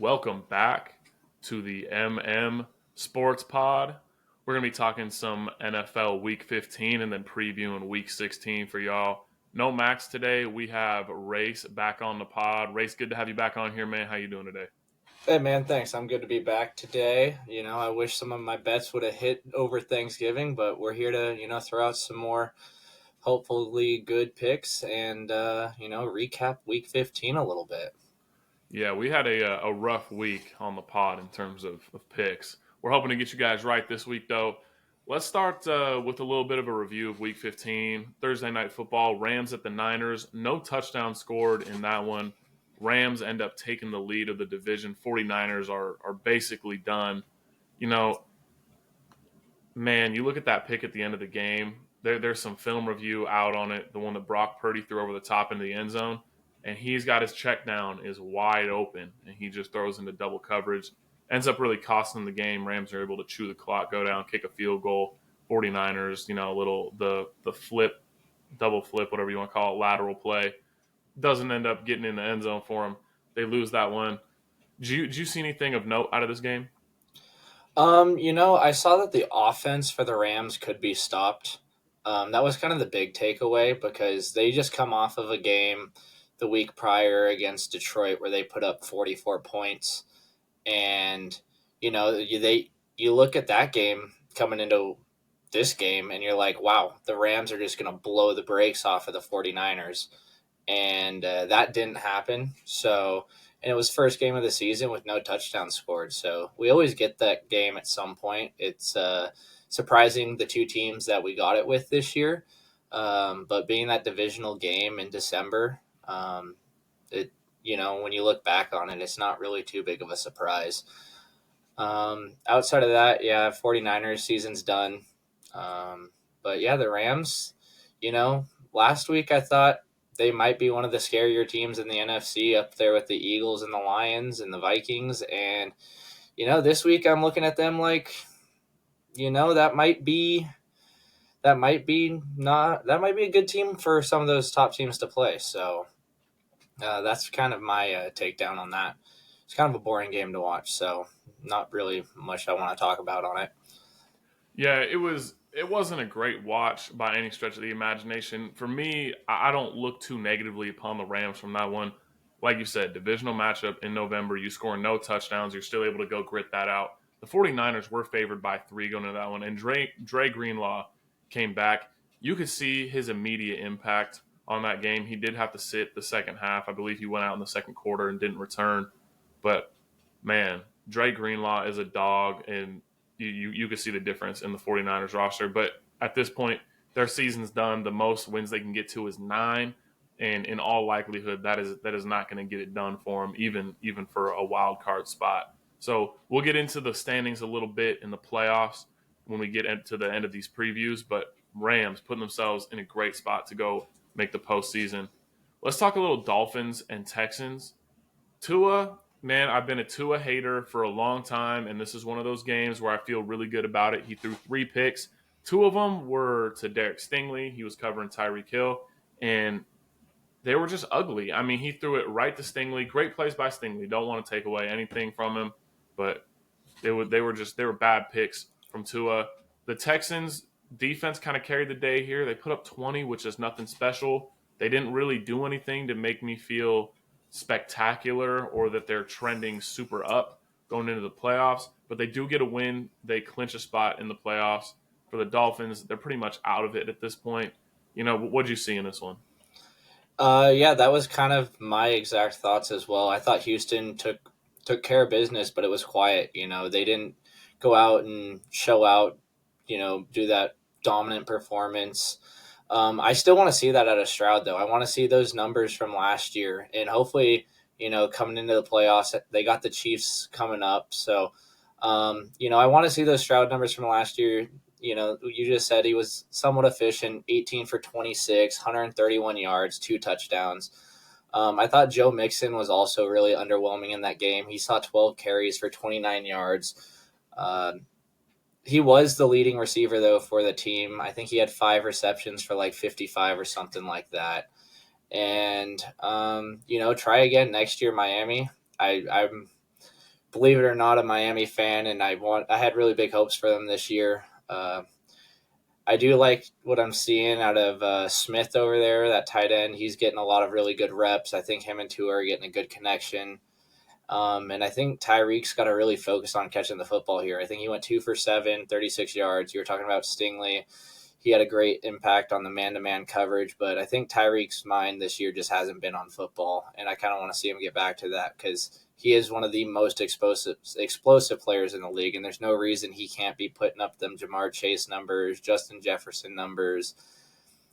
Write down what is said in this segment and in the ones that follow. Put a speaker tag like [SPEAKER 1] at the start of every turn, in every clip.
[SPEAKER 1] Welcome back to the MM Sports Pod. We're going to be talking some NFL Week 15 and then previewing Week 16 for y'all. No Max today. We have Rayce back on the pod. Rayce, good to have you back on here, man. How you doing today?
[SPEAKER 2] Hey man, thanks. I'm good to be back today. I wish some of my bets would have hit over Thanksgiving, but we're here to, throw out some more hopefully good picks and recap week 15 a little bit.
[SPEAKER 1] Yeah, we had a rough week on the pod in terms of picks. We're hoping to get you guys right this week, though. Let's start with a little bit of a review of Week 15. Thursday Night Football, Rams at the Niners. No touchdown scored in that one. Rams end up taking the lead of the division. 49ers are basically done. You know, man, you look at that pick at the end of the game. There's some film review out on it. The one that Brock Purdy threw over the top into the end zone, and he's got his check down is wide open, and he just throws into double coverage. Ends up really costing the game. Rams are able to chew the clock, go down, kick a field goal. 49ers, a little the flip, double flip, whatever you want to call it, lateral play, doesn't end up getting in the end zone for them. They lose that one. Did you see anything of note out of this game?
[SPEAKER 2] I saw that the offense for the Rams could be stopped. That was kind of the big takeaway because they just come off of a game the week prior against Detroit where they put up 44 points. And, you look at that game coming into this game and you're like, wow, the Rams are just going to blow the brakes off of the 49ers. And that didn't happen. And it was first game of the season with no touchdowns scored. So we always get that game at some point. It's surprising the two teams that we got it with this year. But being that divisional game in December, it when you look back on it, it's not really too big of a surprise. Outside of that, yeah, 49ers season's done. But yeah, the Rams, last week I thought they might be one of the scarier teams in the NFC up there with the Eagles and the Lions and the Vikings. And, this week I'm looking at them like, that might be a good team for some of those top teams to play. So that's kind of my takedown on that. It's kind of a boring game to watch. So not really much I want to talk about on it.
[SPEAKER 1] Yeah, it wasn't a great watch by any stretch of the imagination. For me, I don't look too negatively upon the Rams from that one. Like you said, divisional matchup in November, you score no touchdowns, you're still able to go grit that out. The 49ers were favored by 3 going into that one, and Dre Greenlaw came back. You could see his immediate impact on that game. He did have to sit the second half. I believe he went out in the second quarter and didn't return. But man, Dre Greenlaw is a dog, and you could see the difference in the 49ers roster. But at this point, their season's done. The most wins they can get to is 9, and in all likelihood, that is not going to get it done for them, even for a wild card spot. So we'll get into the standings a little bit in the playoffs when we get into the end of these previews. But Rams putting themselves in a great spot to go make the postseason. Let's talk a little Dolphins and Texans. Tua, man, I've been a Tua hater for a long time, and this is one of those games where I feel really good about it. He threw 3 picks. 2 of them were to Derek Stingley. He was covering Tyreek Hill, and they were just ugly. I mean, he threw it right to Stingley. Great plays by Stingley. Don't want to take away anything from him, but they were bad picks from Tua. The Texans defense kind of carried the day here. They put up 20, which is nothing special. They didn't really do anything to make me feel spectacular or that they're trending super up going into the playoffs, but they do get a win. They clinch a spot in the playoffs. For the Dolphins, they're pretty much out of it at this point. What'd you see in this one?
[SPEAKER 2] Yeah, that was kind of my exact thoughts as well. I thought Houston took care of business, but it was quiet. They didn't go out and show out. Do that dominant performance. I still want to see that out of Stroud, though. I want to see those numbers from last year, and hopefully, coming into the playoffs, they got the Chiefs coming up. So, I want to see those Stroud numbers from last year. You just said he was somewhat efficient, 18 for 26, 131 yards, 2 touchdowns. I thought Joe Mixon was also really underwhelming in that game. He saw 12 carries for 29 yards. He was the leading receiver, though, for the team. I think he had 5 receptions for like 55 or something like that. And, try again next year, Miami. I'm believe it or not, a Miami fan, and I had really big hopes for them this year. I do like what I'm seeing out of Smith over there, that tight end. He's getting a lot of really good reps. I think him and Tua are getting a good connection. And I think Tyreek's got to really focus on catching the football here. I think he went 2 for 7, 36 yards. You were talking about Stingley. He had a great impact on the man-to-man coverage, but I think Tyreek's mind this year just hasn't been on football, and I kind of want to see him get back to that because he is one of the most explosive players in the league, and there's no reason he can't be putting up them Jamar Chase numbers, Justin Jefferson numbers,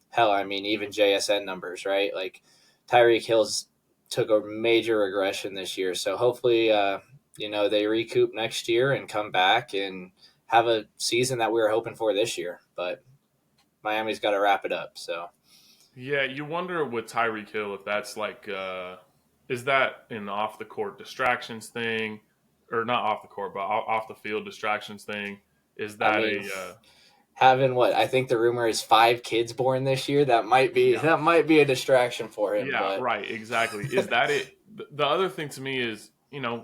[SPEAKER 2] hell, I mean, even JSN numbers, right? Like, Tyreek Hill's took a major regression this year, so hopefully, they recoup next year and come back and have a season that we were hoping for this year, but Miami's got to wrap it up. So
[SPEAKER 1] Yeah, you wonder with Tyreek Hill if that's like, is that an off the court distractions thing, or not off the court, but off the field distractions thing? Is
[SPEAKER 2] I
[SPEAKER 1] that
[SPEAKER 2] mean,
[SPEAKER 1] a
[SPEAKER 2] having what I think the rumor is 5 kids born this year,
[SPEAKER 1] yeah,
[SPEAKER 2] that might be a distraction for him.
[SPEAKER 1] yeah,
[SPEAKER 2] But
[SPEAKER 1] right, exactly. Is that it? The other thing to me is,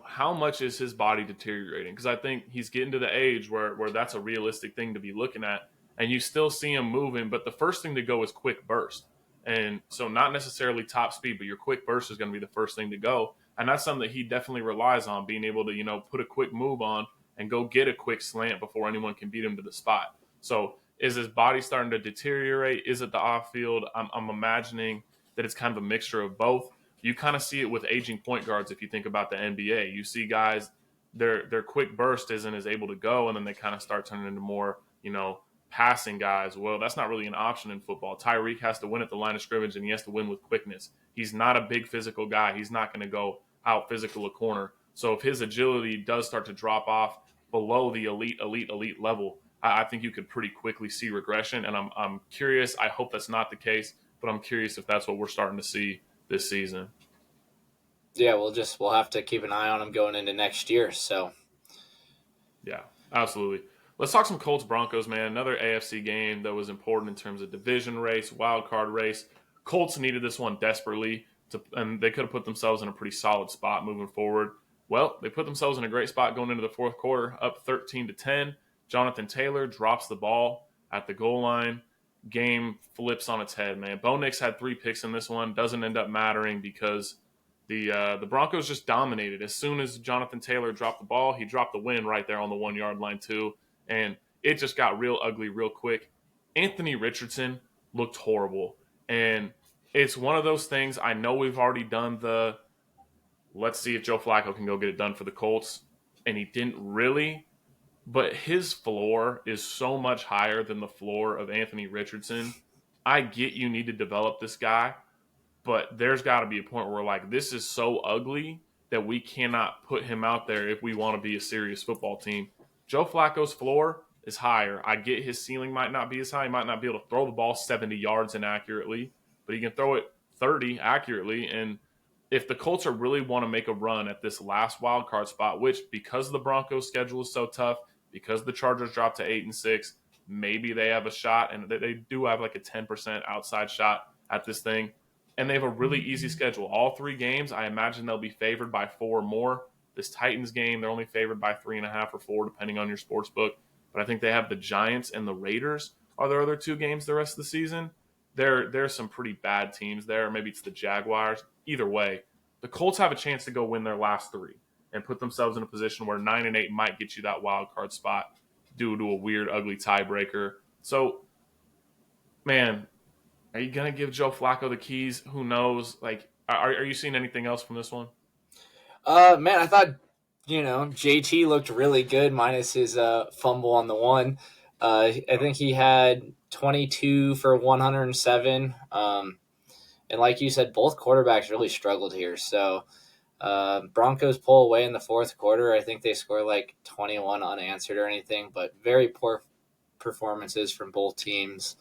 [SPEAKER 1] how much is his body deteriorating? Because I think he's getting to the age where that's a realistic thing to be looking at, and you still see him moving. But the first thing to go is quick burst, and so not necessarily top speed, but your quick burst is going to be the first thing to go, and that's something that he definitely relies on, being able to put a quick move on and go get a quick slant before anyone can beat him to the spot. So is his body starting to deteriorate? Is it the off field? I'm imagining that it's kind of a mixture of both. You kind of see it with aging point guards if you think about the NBA. You see guys, their quick burst isn't as able to go, and then they kind of start turning into more, passing guys. Well, that's not really an option in football. Tyreek has to win at the line of scrimmage, and he has to win with quickness. He's not a big physical guy. He's not going to go out physical a corner. So if his agility does start to drop off below the elite level, I think you could pretty quickly see regression. And I'm curious. I hope that's not the case, but I'm curious if that's what we're starting to see this season.
[SPEAKER 2] yeah, we'll have to keep an eye on him going into next year. So
[SPEAKER 1] Yeah, absolutely. Let's talk some Colts Broncos, man. Another AFC game that was important in terms of division race, wild card race. Colts needed this one desperately, and they could have put themselves in a pretty solid spot moving forward. Well, they put themselves in a great spot going into the fourth quarter, up 13-10. Jonathan Taylor drops the ball at the goal line. Game flips on its head, man. Bo Nix had 3 picks in this one. Doesn't end up mattering because the Broncos just dominated. As soon as Jonathan Taylor dropped the ball, he dropped the win right there on the 1 yard line too, and it just got real ugly real quick. Anthony Richardson looked horrible, and it's one of those things. I know we've already done the let's see if Joe Flacco can go get it done for the Colts, and he didn't really. But his floor is so much higher than the floor of Anthony Richardson. I get you need to develop this guy, but there's got to be a point where like this is so ugly that we cannot put him out there if we want to be a serious football team. Joe Flacco's floor is higher. I get his ceiling might not be as high. He might not be able to throw the ball 70 yards inaccurately, but he can throw it 30 accurately. And if the Colts are really want to make a run at this last wild card spot, which because the Broncos schedule is so tough, because the Chargers dropped to 8-6, maybe they have a shot, and they do have like a 10% outside shot at this thing. And they have a really easy schedule. All 3 games, I imagine they'll be favored by 4 or more. This Titans game, they're only favored by 3.5 or 4, depending on your sports book. But I think they have the Giants and the Raiders are their other 2 games the rest of the season. There's some pretty bad teams there. Maybe it's the Jaguars. Either way, the Colts have a chance to go win their last 3 and put themselves in a position where 9-8 might get you that wild card spot due to a weird, ugly tiebreaker. So, man, are you gonna give Joe Flacco the keys? Who knows? Like, are you seeing anything else from this one?
[SPEAKER 2] man, I thought JT looked really good minus his fumble on the one. I think he had 22 for 107. And like you said, both quarterbacks really struggled here. So Broncos pull away in the fourth quarter. I think they score like 21 unanswered or anything, but very poor performances from both teams.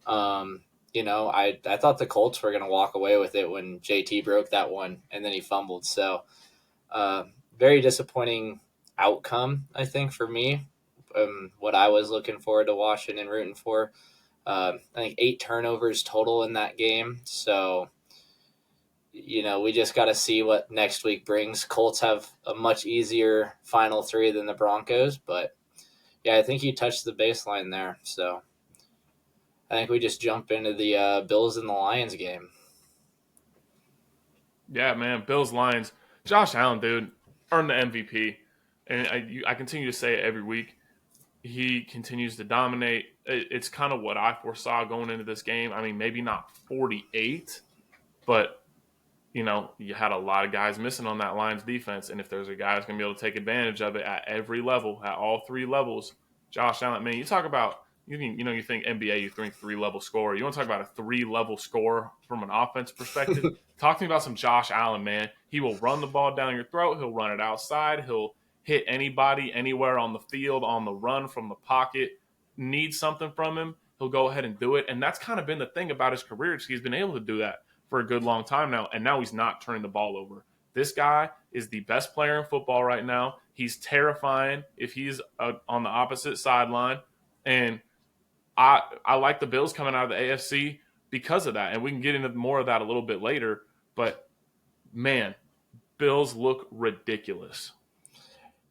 [SPEAKER 2] I thought the Colts were going to walk away with it when JT broke that one and then he fumbled. So very disappointing outcome, I think, for me. What I was looking forward to watching and rooting for. I think 8 turnovers total in that game. So we just got to see what next week brings. Colts have a much easier final three than the Broncos, but yeah, I think you touched the baseline there. So I think we just jump into the Bills and the Lions game.
[SPEAKER 1] Yeah, man. Bills Lions. Josh Allen, dude, earned the MVP, and I continue to say it every week. He continues to dominate. It's kind of what I foresaw going into this game. I mean, maybe not 48, but you had a lot of guys missing on that Lions defense, and if there's a guy that's going to be able to take advantage of it at every level, at all three levels, Josh Allen. Man, you talk about you think NBA, you think 3-level score. You want to talk about a 3-level score from an offense perspective? Talk to me about some Josh Allen, man. He will run the ball down your throat. He'll run it outside. He'll hit anybody anywhere on the field on the run from the pocket. Need something from him, he'll go ahead and do it. And that's kind of been the thing about his career is he's been able to do that for a good long time now, and now he's not turning the ball over. This guy is the best player in football right now. He's terrifying if he's on the opposite sideline, and I like the Bills coming out of the AFC because of that, and we can get into more of that a little bit later. But man, Bills look ridiculous.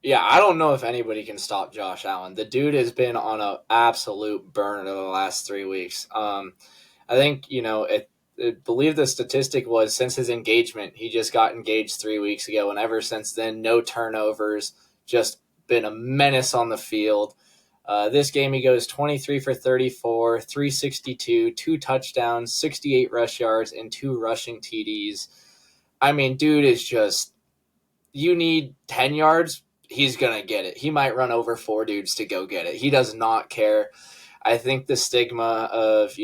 [SPEAKER 2] Yeah, I don't know if anybody can stop Josh Allen. The dude has been on an absolute burn over the last 3 weeks. I think I believe the statistic was since his engagement, he just got engaged 3 weeks ago, and ever since then, no turnovers, just been a menace on the field. This game, he goes 23 for 34, 362, 2 touchdowns, 68 rush yards, and 2 rushing TDs. I mean, dude is just, you need 10 yards, he's going to get it. He might run over 4 dudes to go get it. He does not care. I think the stigma of,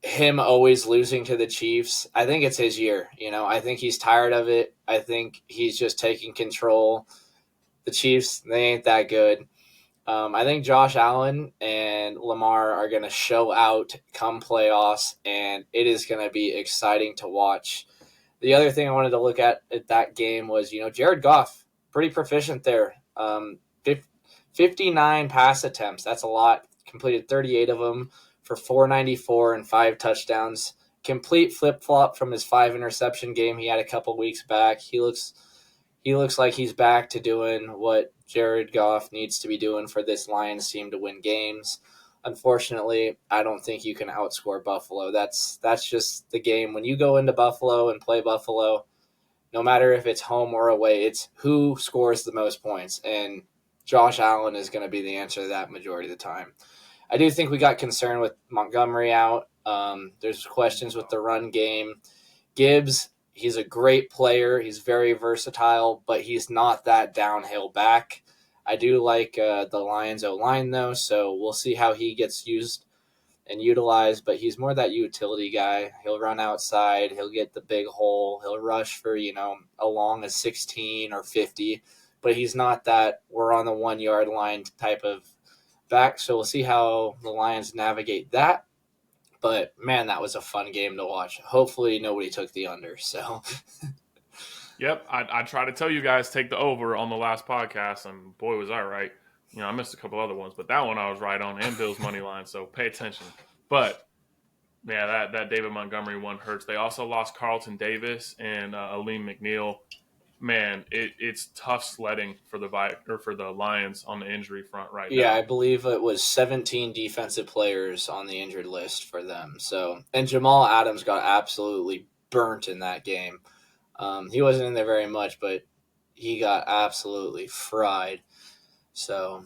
[SPEAKER 2] him always losing to the Chiefs, I think it's his year. I think he's tired of it. I think he's just taking control. The Chiefs, they ain't that good. I think Josh Allen and Lamar are going to show out come playoffs, and it is going to be exciting to watch. The other thing I wanted to look at that game was, Jared Goff, pretty proficient there. 59 pass attempts. That's a lot. Completed 38 of them for 494 and 5 touchdowns. Complete flip-flop from his 5 interception game he had a couple weeks back. He looks like he's back to doing what Jared Goff needs to be doing for this Lions team to win games. Unfortunately, I don't think you can outscore Buffalo. That's just the game. When you go into Buffalo and play Buffalo, no matter if it's home or away, it's who scores the most points. And Josh Allen is going to be the answer to that majority of the time. I do think we got concerned with Montgomery out. There's questions with the run game. Gibbs, he's a great player. He's very versatile, but he's not that downhill back. I do like the Lions O-line, though, so we'll see how he gets used and utilized, but he's more that utility guy. He'll run outside. He'll get the big hole. He'll rush for, a long as 16 or 50, but he's not that we're on the 1 yard line type of back, so we'll see how the Lions navigate that. But, man, that was a fun game to watch. Hopefully nobody took the under, so...
[SPEAKER 1] Yep, I try to tell you guys take the over on the last podcast, and boy was I right. I missed a couple other ones, but that one I was right on, and Bill's money line, so pay attention. But yeah, that David Montgomery one hurts. They also lost Carlton Davis and Aleem McNeil. Man, it's tough sledding for the Lions on the injury front right now.
[SPEAKER 2] Yeah, I believe it was 17 defensive players on the injured list for them. So, and Jamal Adams got absolutely burnt in that game. He wasn't in there very much, but he got absolutely fried. So,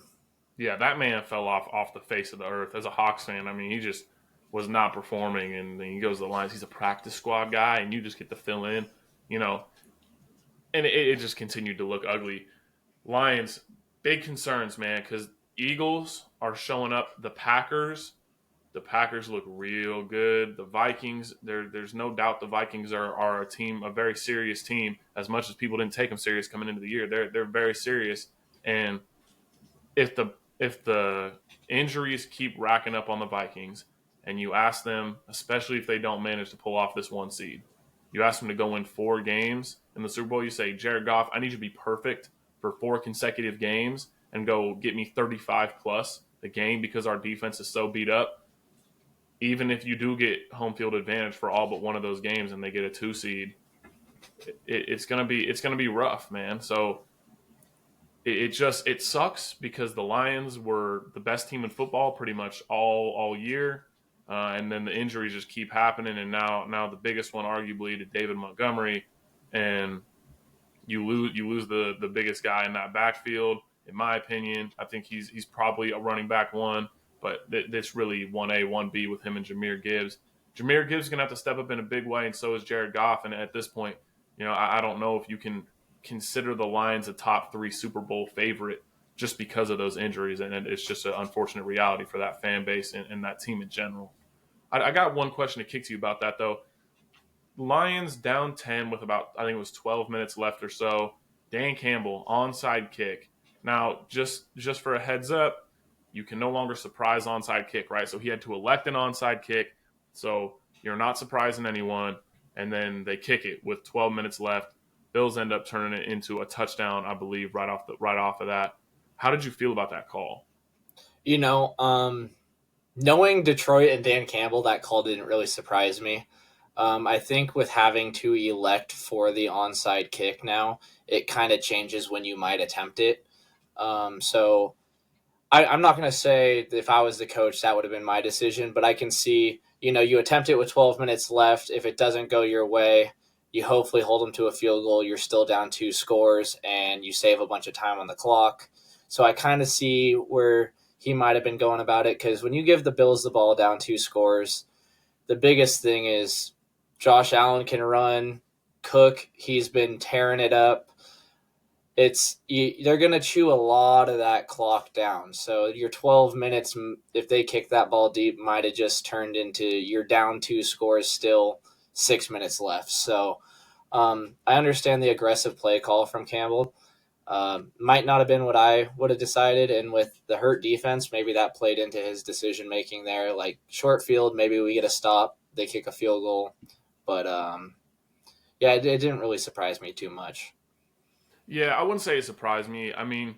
[SPEAKER 1] yeah, that man fell off the face of the earth. As a Hawks fan, I mean, he just was not performing, and then he goes to the Lions. He's a practice squad guy, and you just get to fill in, and it just continued to look ugly. Lions, big concerns, man, because Eagles are showing up. The Packers look real good. The Vikings, there's no doubt the Vikings are a very serious team. As much as people didn't take them serious coming into the year, they're very serious. And if the injuries keep racking up on the Vikings, and you ask them, especially if they don't manage to pull off this 1 seed, you ask them to go win 4 games in the Super Bowl. You say, Jared Goff, I need you to be perfect for 4 consecutive games and go get me 35 plus the game because our defense is so beat up. even if you do get home field advantage for all but one of those games and they get a 2 seed, it's gonna be rough, man. So it sucks because the Lions were the best team in football pretty much all year, and then the injuries just keep happening, and now the biggest one arguably to David Montgomery, and you lose the biggest guy in that backfield. In my opinion, I think he's probably a running back one, but this really 1A 1B with him and Jahmyr Gibbs. Jahmyr Gibbs is gonna have to step up in a big way, and so is Jared Goff. And at this point, I don't know if you can consider the Lions a top 3 Super Bowl favorite just because of those injuries, and it's just an unfortunate reality for that fan base and that team in general. I got one question to kick to you about that though. Lions down 10 with about, I think it was 12 minutes left or so. Dan Campbell, onside kick. Now, just for a heads up, you can no longer surprise onside kick, right? So he had to elect an onside kick. So you're not surprising anyone. And then they kick it with 12 minutes left. Bills end up turning it into a touchdown, I believe, right off of that. How did you feel about that call?
[SPEAKER 2] You know, knowing Detroit and Dan Campbell, that call didn't really surprise me. I think with having to elect for the onside kick now, it kind of changes when you might attempt it. So I'm not going to say if I was the coach that would have been my decision, but I can see, you attempt it with 12 minutes left. If it doesn't go your way, you hopefully hold them to a field goal. You're still down 2 scores and you save a bunch of time on the clock. So I kind of see where he might have been going about it, because when you give the Bills the ball down 2 scores, the biggest thing is Josh Allen can run. Cook, he's been tearing it up. They're going to chew a lot of that clock down. So your 12 minutes, if they kick that ball deep, might have just turned into you're down 2 scores still, 6 minutes left. So I understand the aggressive play call from Campbell. Might not have been what I would have decided. And with the hurt defense, maybe that played into his decision making there. Like short field, maybe we get a stop, they kick a field goal. But yeah, it didn't really surprise me too much.
[SPEAKER 1] Yeah, I wouldn't say it surprised me. I mean,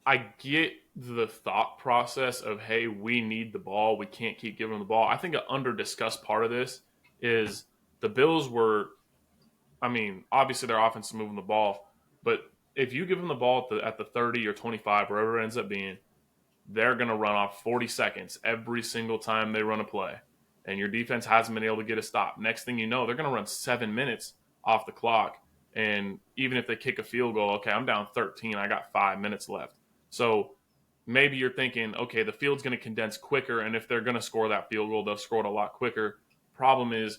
[SPEAKER 1] I get the thought process of, hey, we need the ball. We can't keep giving them the ball. I think an under discussed part of this is the Bills were, I mean, obviously their offense is moving the ball, but if you give them the ball at the 30 or 25, wherever it ends up being, they're going to run off 40 seconds every single time they run a play. And your defense hasn't been able to get a stop. Next thing you know, they're going to run 7 minutes off the clock. And even if they kick a field goal, okay, I'm down 13. I got 5 minutes left. So maybe you're thinking, okay, the field's going to condense quicker. And if they're going to score that field goal, they'll score it a lot quicker. Problem is,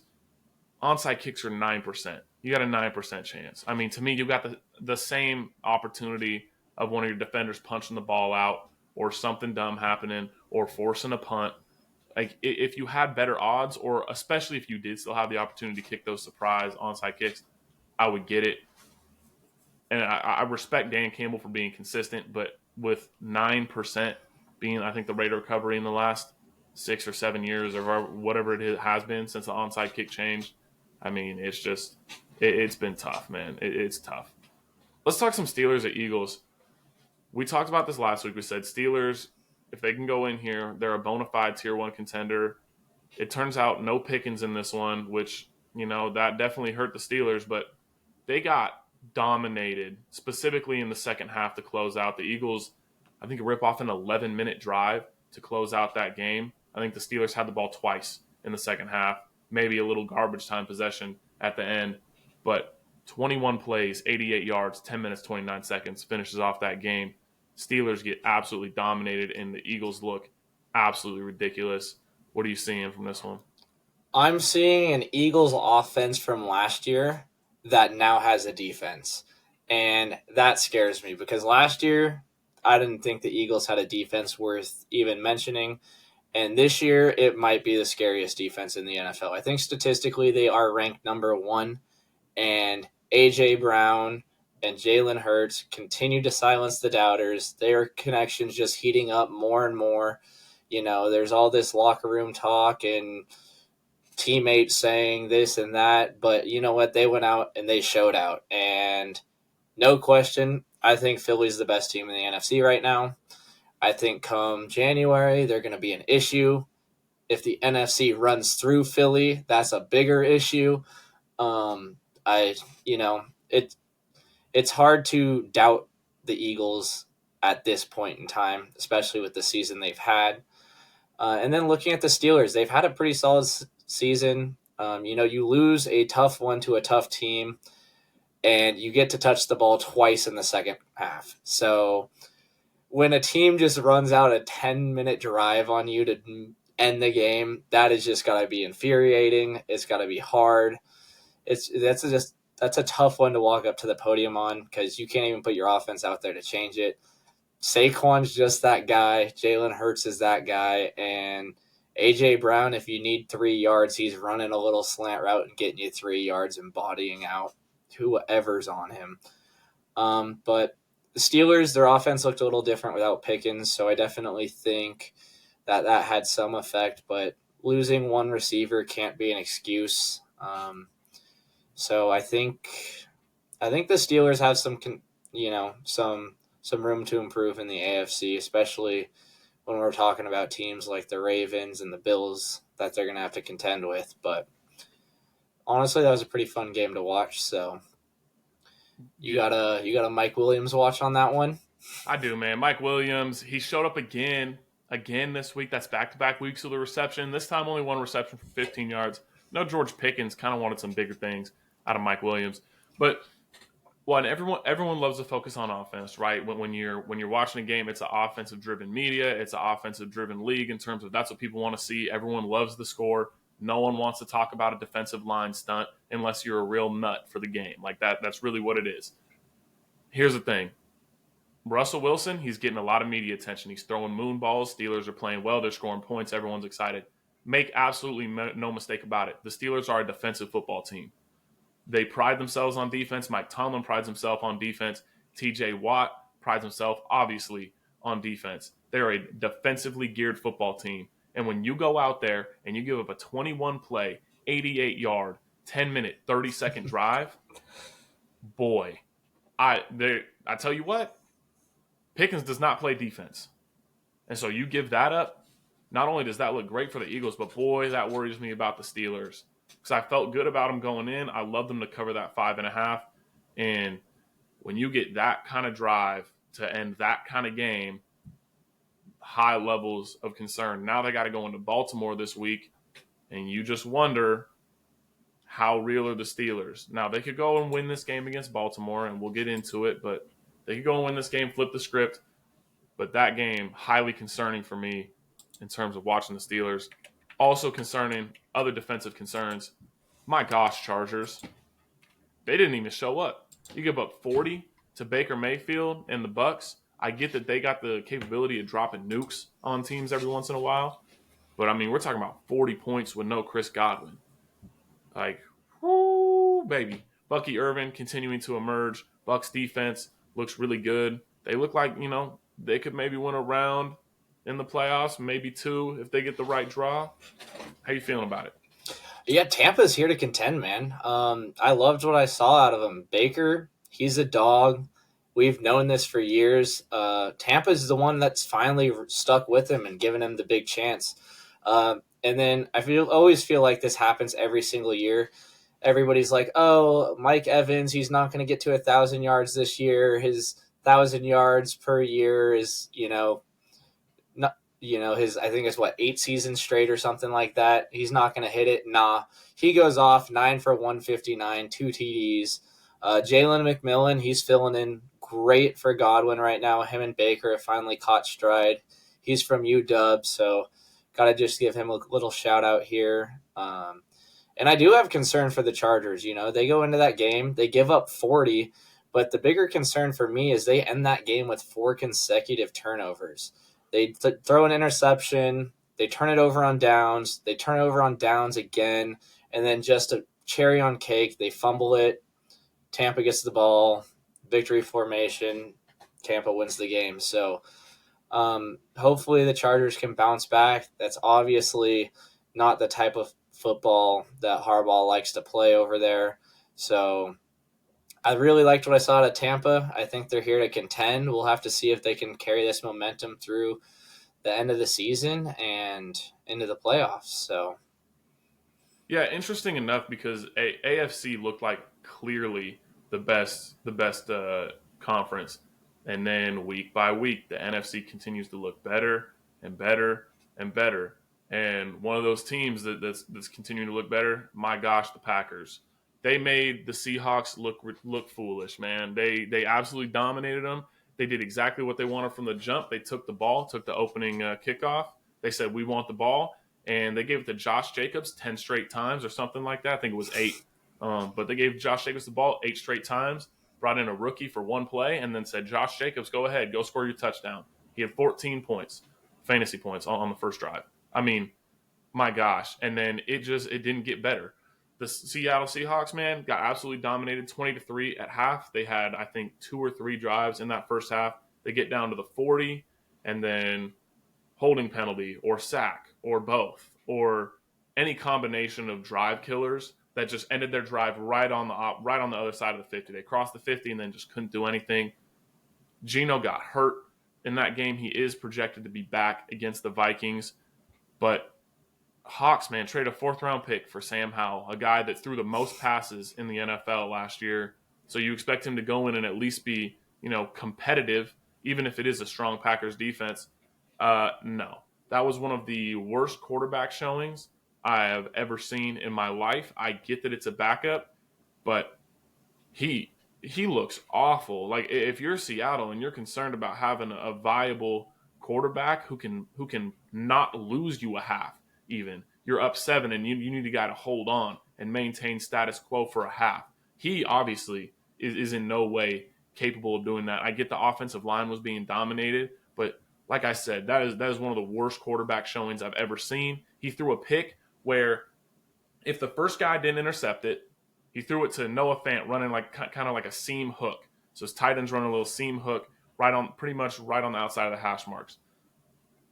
[SPEAKER 1] onside kicks are 9%. You got a 9% chance. I mean, to me, you got the same opportunity of one of your defenders punching the ball out or something dumb happening or forcing a punt. Like, if you had better odds, or especially if you did still have the opportunity to kick those surprise onside kicks, I would get it. And I respect Dan Campbell for being consistent, but with 9% being, I think, the rate of recovery in the last 6 or 7 years or whatever has been since the onside kick changed, I mean, it's been tough, man. It's tough. Let's talk some Steelers at Eagles. We talked about this last week. We said Steelers, if they can go in here, they're a bona fide tier 1 contender. It turns out no Pickens in this one, which, that definitely hurt the Steelers, but they got dominated, specifically in the second half to close out. The Eagles, I think, rip off an 11-minute drive to close out that game. I think the Steelers had the ball twice in the second half, maybe a little garbage time possession at the end, but 21 plays, 88 yards, 10 minutes, 29 seconds finishes off that game. Steelers get absolutely dominated, and the Eagles look absolutely ridiculous. What are you seeing from this one?
[SPEAKER 2] I'm seeing an Eagles offense from last year that now has a defense. And that scares me because last year I didn't think the Eagles had a defense worth even mentioning. And this year it might be the scariest defense in the NFL. I think statistically they are ranked number 1. And A.J. Brown and Jalen Hurts continue to silence the doubters. Their connections just heating up more and more. There's all this locker room talk and teammates saying this and that, but you know what? They went out and they showed out. And no question, I think Philly's the best team in the NFC right now. I think come January, they're going to be an issue. if the NFC runs through Philly, that's a bigger issue. Um, I you know it's hard to doubt the Eagles at this point in time, especially with the season they've had. And then looking at the Steelers, they've had a pretty solid season. You lose a tough one to a tough team, and you get to touch the ball twice in the second half. So when a team just runs out a 10-minute drive on you to end the game, that is just got to be infuriating. It's got to be hard. That's a tough one to walk up to the podium on because you can't even put your offense out there to change it. Saquon's just that guy. Jalen Hurts is that guy. And A.J. Brown, if you need 3 yards, he's running a little slant route and getting you 3 yards and bodying out whoever's on him. But the Steelers, their offense looked a little different without Pickens, so I definitely think that had some effect. But losing one receiver can't be an excuse. So I think the Steelers have some room to improve in the AFC, especially when we're talking about teams like the Ravens and the Bills that they're going to have to contend with. But honestly, that was a pretty fun game to watch. So you got a Mike Williams watch on that one?
[SPEAKER 1] I do, man. Mike Williams, he showed up again this week. That's back-to-back weeks of the reception. This time only one reception for 15 yards. No, George Pickens kind of wanted some bigger things out of Mike Williams. But one, everyone loves to focus on offense, right? When you're watching a game, it's an offensive driven media, it's an offensive driven league in terms of that's what people want to see. Everyone loves the score. No one wants to talk about a defensive line stunt unless you're a real nut for the game. Like that's really what it is. Here's the thing. Russell Wilson, he's getting a lot of media attention. He's throwing moon balls. Steelers are playing well. They're scoring points. Everyone's excited. Make absolutely no mistake about it. The Steelers are a defensive football team. They pride themselves on defense. Mike Tomlin prides himself on defense. TJ Watt prides himself, obviously, on defense. They're a defensively geared football team. And when you go out there and you give up a 21-play, 88-yard, 10-minute, 30-second drive, boy, I tell you what, Pickens does not play defense. And so you give that up, not only does that look great for the Eagles, but boy, that worries me about the Steelers. Because I felt good about them going in. I love them to cover that 5.5. And when you get that kind of drive to end that kind of game, high levels of concern. Now they got to go into Baltimore this week, and you just wonder how real are the Steelers. Now, they could go and win this game against Baltimore, and we'll get into it, but they could go and win this game, flip the script. But that game, highly concerning for me in terms of watching the Steelers. Also concerning, other defensive concerns. My gosh, Chargers. They didn't even show up. You give up 40 to Baker Mayfield and the Bucks. I get that they got the capability of dropping nukes on teams every once in a while. But, I mean, we're talking about 40 points with no Chris Godwin. Like, whoo, baby. Bucky Irvin continuing to emerge. Bucks defense looks really good. They look like, they could maybe win a round in the playoffs, maybe 2 if they get the right draw. How you feeling about it?
[SPEAKER 2] Yeah, Tampa's here to contend, man. I loved what I saw out of him. Baker, he's a dog. We've known this for years. Tampa's the one that's finally stuck with him and given him the big chance. And then I always feel like this happens every single year. Everybody's like, "Oh, Mike Evans, he's not going to get to 1,000 yards this year. His 1,000 yards per year is, not, his, I think it's 8 seasons straight or something like that. He's not going to hit it." Nah, he goes off 9 for 159, 2 TDs. Jalen McMillan, he's filling in great for Godwin right now. Him and Baker have finally caught stride. He's from UW, so got to just give him a little shout out here. And I do have concern for the Chargers. They go into that game, they give up 40, but the bigger concern for me is they end that game with 4 consecutive turnovers. They throw an interception, they turn it over on downs, they turn it over on downs again, and then just a cherry on cake, they fumble it. Tampa gets the ball, victory formation, Tampa wins the game. So hopefully the Chargers can bounce back. That's obviously not the type of football that Harbaugh likes to play over there. So I really liked what I saw at Tampa. I think they're here to contend. We'll have to see if they can carry this momentum through the end of the season. And into the playoffs. So
[SPEAKER 1] Yeah, interesting enough because AFC looked like clearly the best conference, and then week by week the NFC continues to look better and better and better. And one of those teams that's continuing to look better, my gosh, the Packers. They made the Seahawks look foolish, man. They absolutely dominated them. They did exactly what they wanted from the jump. They took the ball, took the opening kickoff. They said, "We want the ball," and they gave it to Josh Jacobs 10 straight times or something like that. I think it was 8. But they gave Josh Jacobs the ball 8 straight times, brought in a rookie for one play, and then said, "Josh Jacobs, go ahead, go score your touchdown." He had 14 points, fantasy points on the first drive. I mean, my gosh. And then it didn't get better. The Seattle Seahawks, man, got absolutely dominated 20-3 at half. They had, I think, 2 or 3 drives in that first half. They get down to the 40, and then holding penalty or sack or both or any combination of drive killers that just ended their drive right on the other side of the 50. They crossed the 50 and then just couldn't do anything. Geno got hurt in that game. He is projected to be back against the Vikings, but Hawks, man, trade a 4th-round pick for Sam Howell, a guy that threw the most passes in the NFL last year. So you expect him to go in and at least be, competitive, even if it is a strong Packers defense. No. That was one of the worst quarterback showings I have ever seen in my life. I get that it's a backup, but he he looks awful. Like if you're Seattle and you're concerned about having a viable quarterback who can not lose you a half, even you're up 7 and you need a guy to hold on and maintain status quo for a half. He obviously is in no way capable of doing that. I get the offensive line was being dominated, but like I said, that is one of the worst quarterback showings I've ever seen. He threw a pick where if the first guy didn't intercept it, he threw it to Noah Fant running like kind of like a seam hook. So his tight end's running a little seam hook pretty much right on the outside of the hash marks.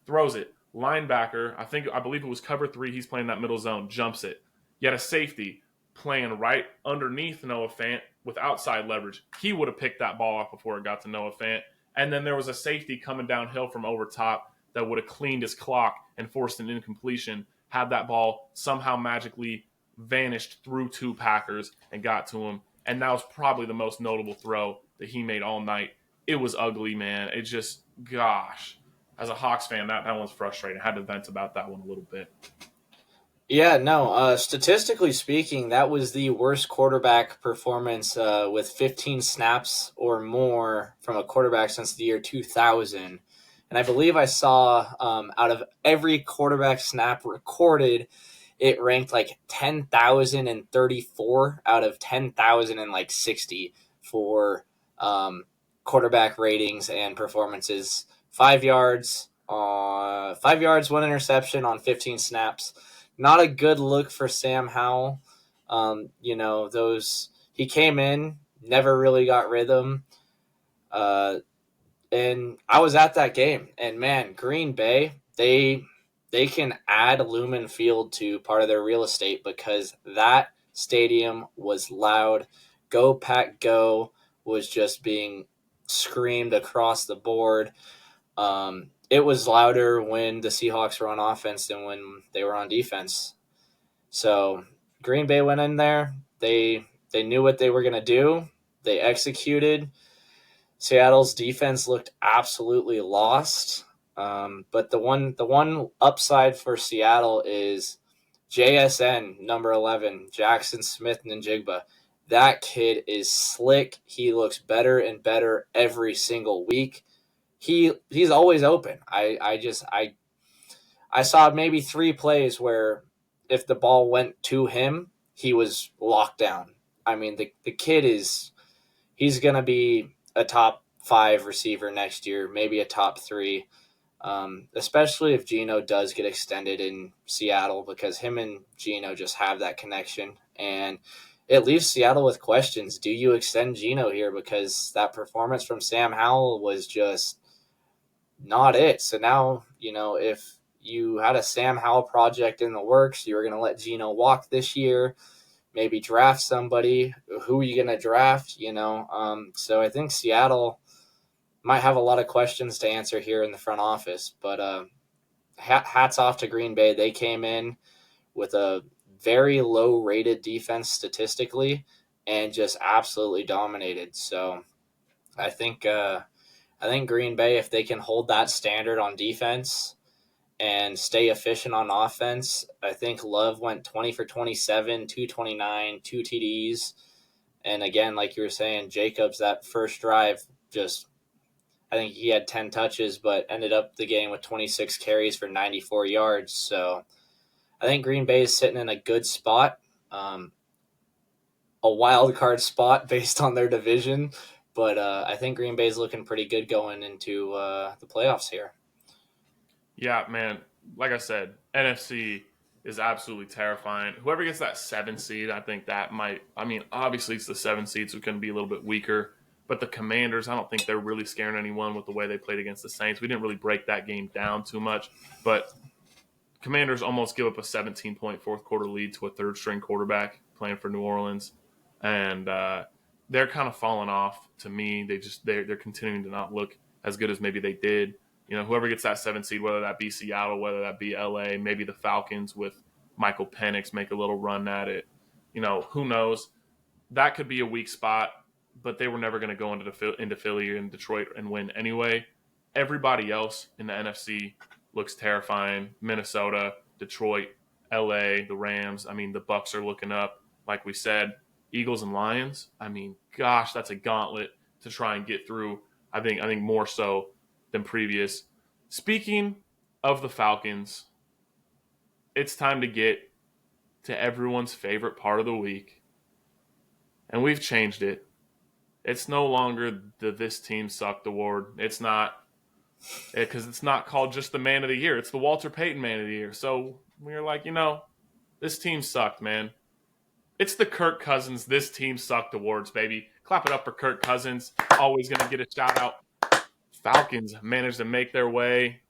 [SPEAKER 1] Throws it. Linebacker, I believe it was cover 3. He's playing that middle zone. Jumps it. Yet a safety playing right underneath Noah Fant with outside leverage. He would have picked that ball off before it got to Noah Fant. And then there was a safety coming downhill from over top that would have cleaned his clock and forced an incompletion. Had that ball somehow magically vanished through 2 Packers and got to him. And that was probably the most notable throw that he made all night. It was ugly, man. It just, gosh. As a Hawks fan, that one's frustrating. I had to vent about that one a little bit.
[SPEAKER 2] yeah, no. Statistically speaking, that was the worst quarterback performance with 15 snaps or more from a quarterback since the year 2000. And I believe I saw out of every quarterback snap recorded, it ranked like 10,034 out of 10,060 for quarterback ratings and performances. 5 yards, 5 yards, 1 interception on 15 snaps. Not a good look for Sam Howell. He came in, never really got rhythm. And I was at that game, and man, Green Bay, they can add Lumen Field to part of their real estate because that stadium was loud. Go Pack Go was just being screamed across the board. It was louder when the Seahawks were on offense than when they were on defense. So Green Bay went in there. They knew what they were going to do. They executed. Seattle's defense looked absolutely lost. But the one upside for Seattle is JSN number 11, Jackson Smith Njigba. That kid is slick. He looks better and better every single week. He's always open. I saw maybe 3 plays where if the ball went to him, he was locked down. I mean, the kid he's going to be a top 5 receiver next year, maybe a top 3, especially if Geno does get extended in Seattle because him and Geno just have that connection. And it leaves Seattle with questions. Do you extend Geno here? Because that performance from Sam Howell was just not it. So now, if you had a Sam Howell project in the works, you were going to let Geno walk this year, maybe draft somebody. Who are you going to draft? So I think Seattle might have a lot of questions to answer here in the front office. But hats off to Green Bay. They came in with a very low rated defense statistically and just absolutely dominated. So I think I think Green Bay, if they can hold that standard on defense and stay efficient on offense, I think Love went 20 for 27, 229, two TDs. And again, like you were saying, Jacobs, that first drive, just I think he had 10 touches, but ended up the game with 26 carries for 94 yards. So I think Green Bay is sitting in a good spot, um, a wild card spot based on their division. But I think Green Bay is looking pretty good going into the playoffs here.
[SPEAKER 1] Yeah, man. Like I said, NFC is absolutely terrifying. Whoever gets that 7 seed, I think that might. I mean, obviously it's the 7 seeds who can be a little bit weaker, but the Commanders, I don't think they're really scaring anyone with the way they played against the Saints. We didn't really break that game down too much, but Commanders almost give up a 17-point fourth quarter lead to a third string quarterback playing for New Orleans, and they're kind of falling off to me. They're continuing to not look as good as maybe they did. You know, whoever gets that 7 seed, whether that be Seattle, whether that be LA, maybe the Falcons with Michael Penix make a little run at it. You know, who knows? That could be a weak spot, but they were never going to go into Philly and Detroit and win anyway. Everybody else in the NFC looks terrifying. Minnesota, Detroit, LA, the Rams. I mean, the Bucks are looking up. Like we said, Eagles and Lions. I mean, gosh, that's a gauntlet to try and get through. I think more so than previous. Speaking of the Falcons, it's time to get to everyone's favorite part of the week, and we've changed it. It's no longer the "This Team Sucked" award. It's not, because it's not called just the Man of the Year. It's the Walter Payton Man of the Year. So we were like, this team sucked, man. It's the Kirk Cousins "This Team Sucked" awards, baby. Clap it up for Kirk Cousins. Always going to get a shout out. Falcons managed to make their way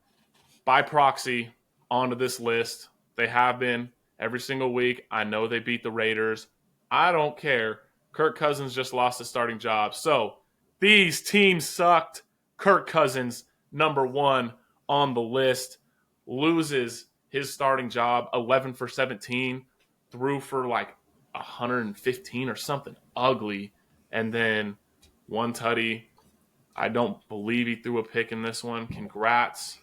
[SPEAKER 1] by proxy onto this list. They have been every single week. I know they beat the Raiders. I don't care. Kirk Cousins just lost his starting job. So these teams sucked. Kirk Cousins, number one on the list, loses his starting job 11 for 17, threw for like 115 or something ugly, and then one tutty. I don't believe he threw a pick in this one. Congrats.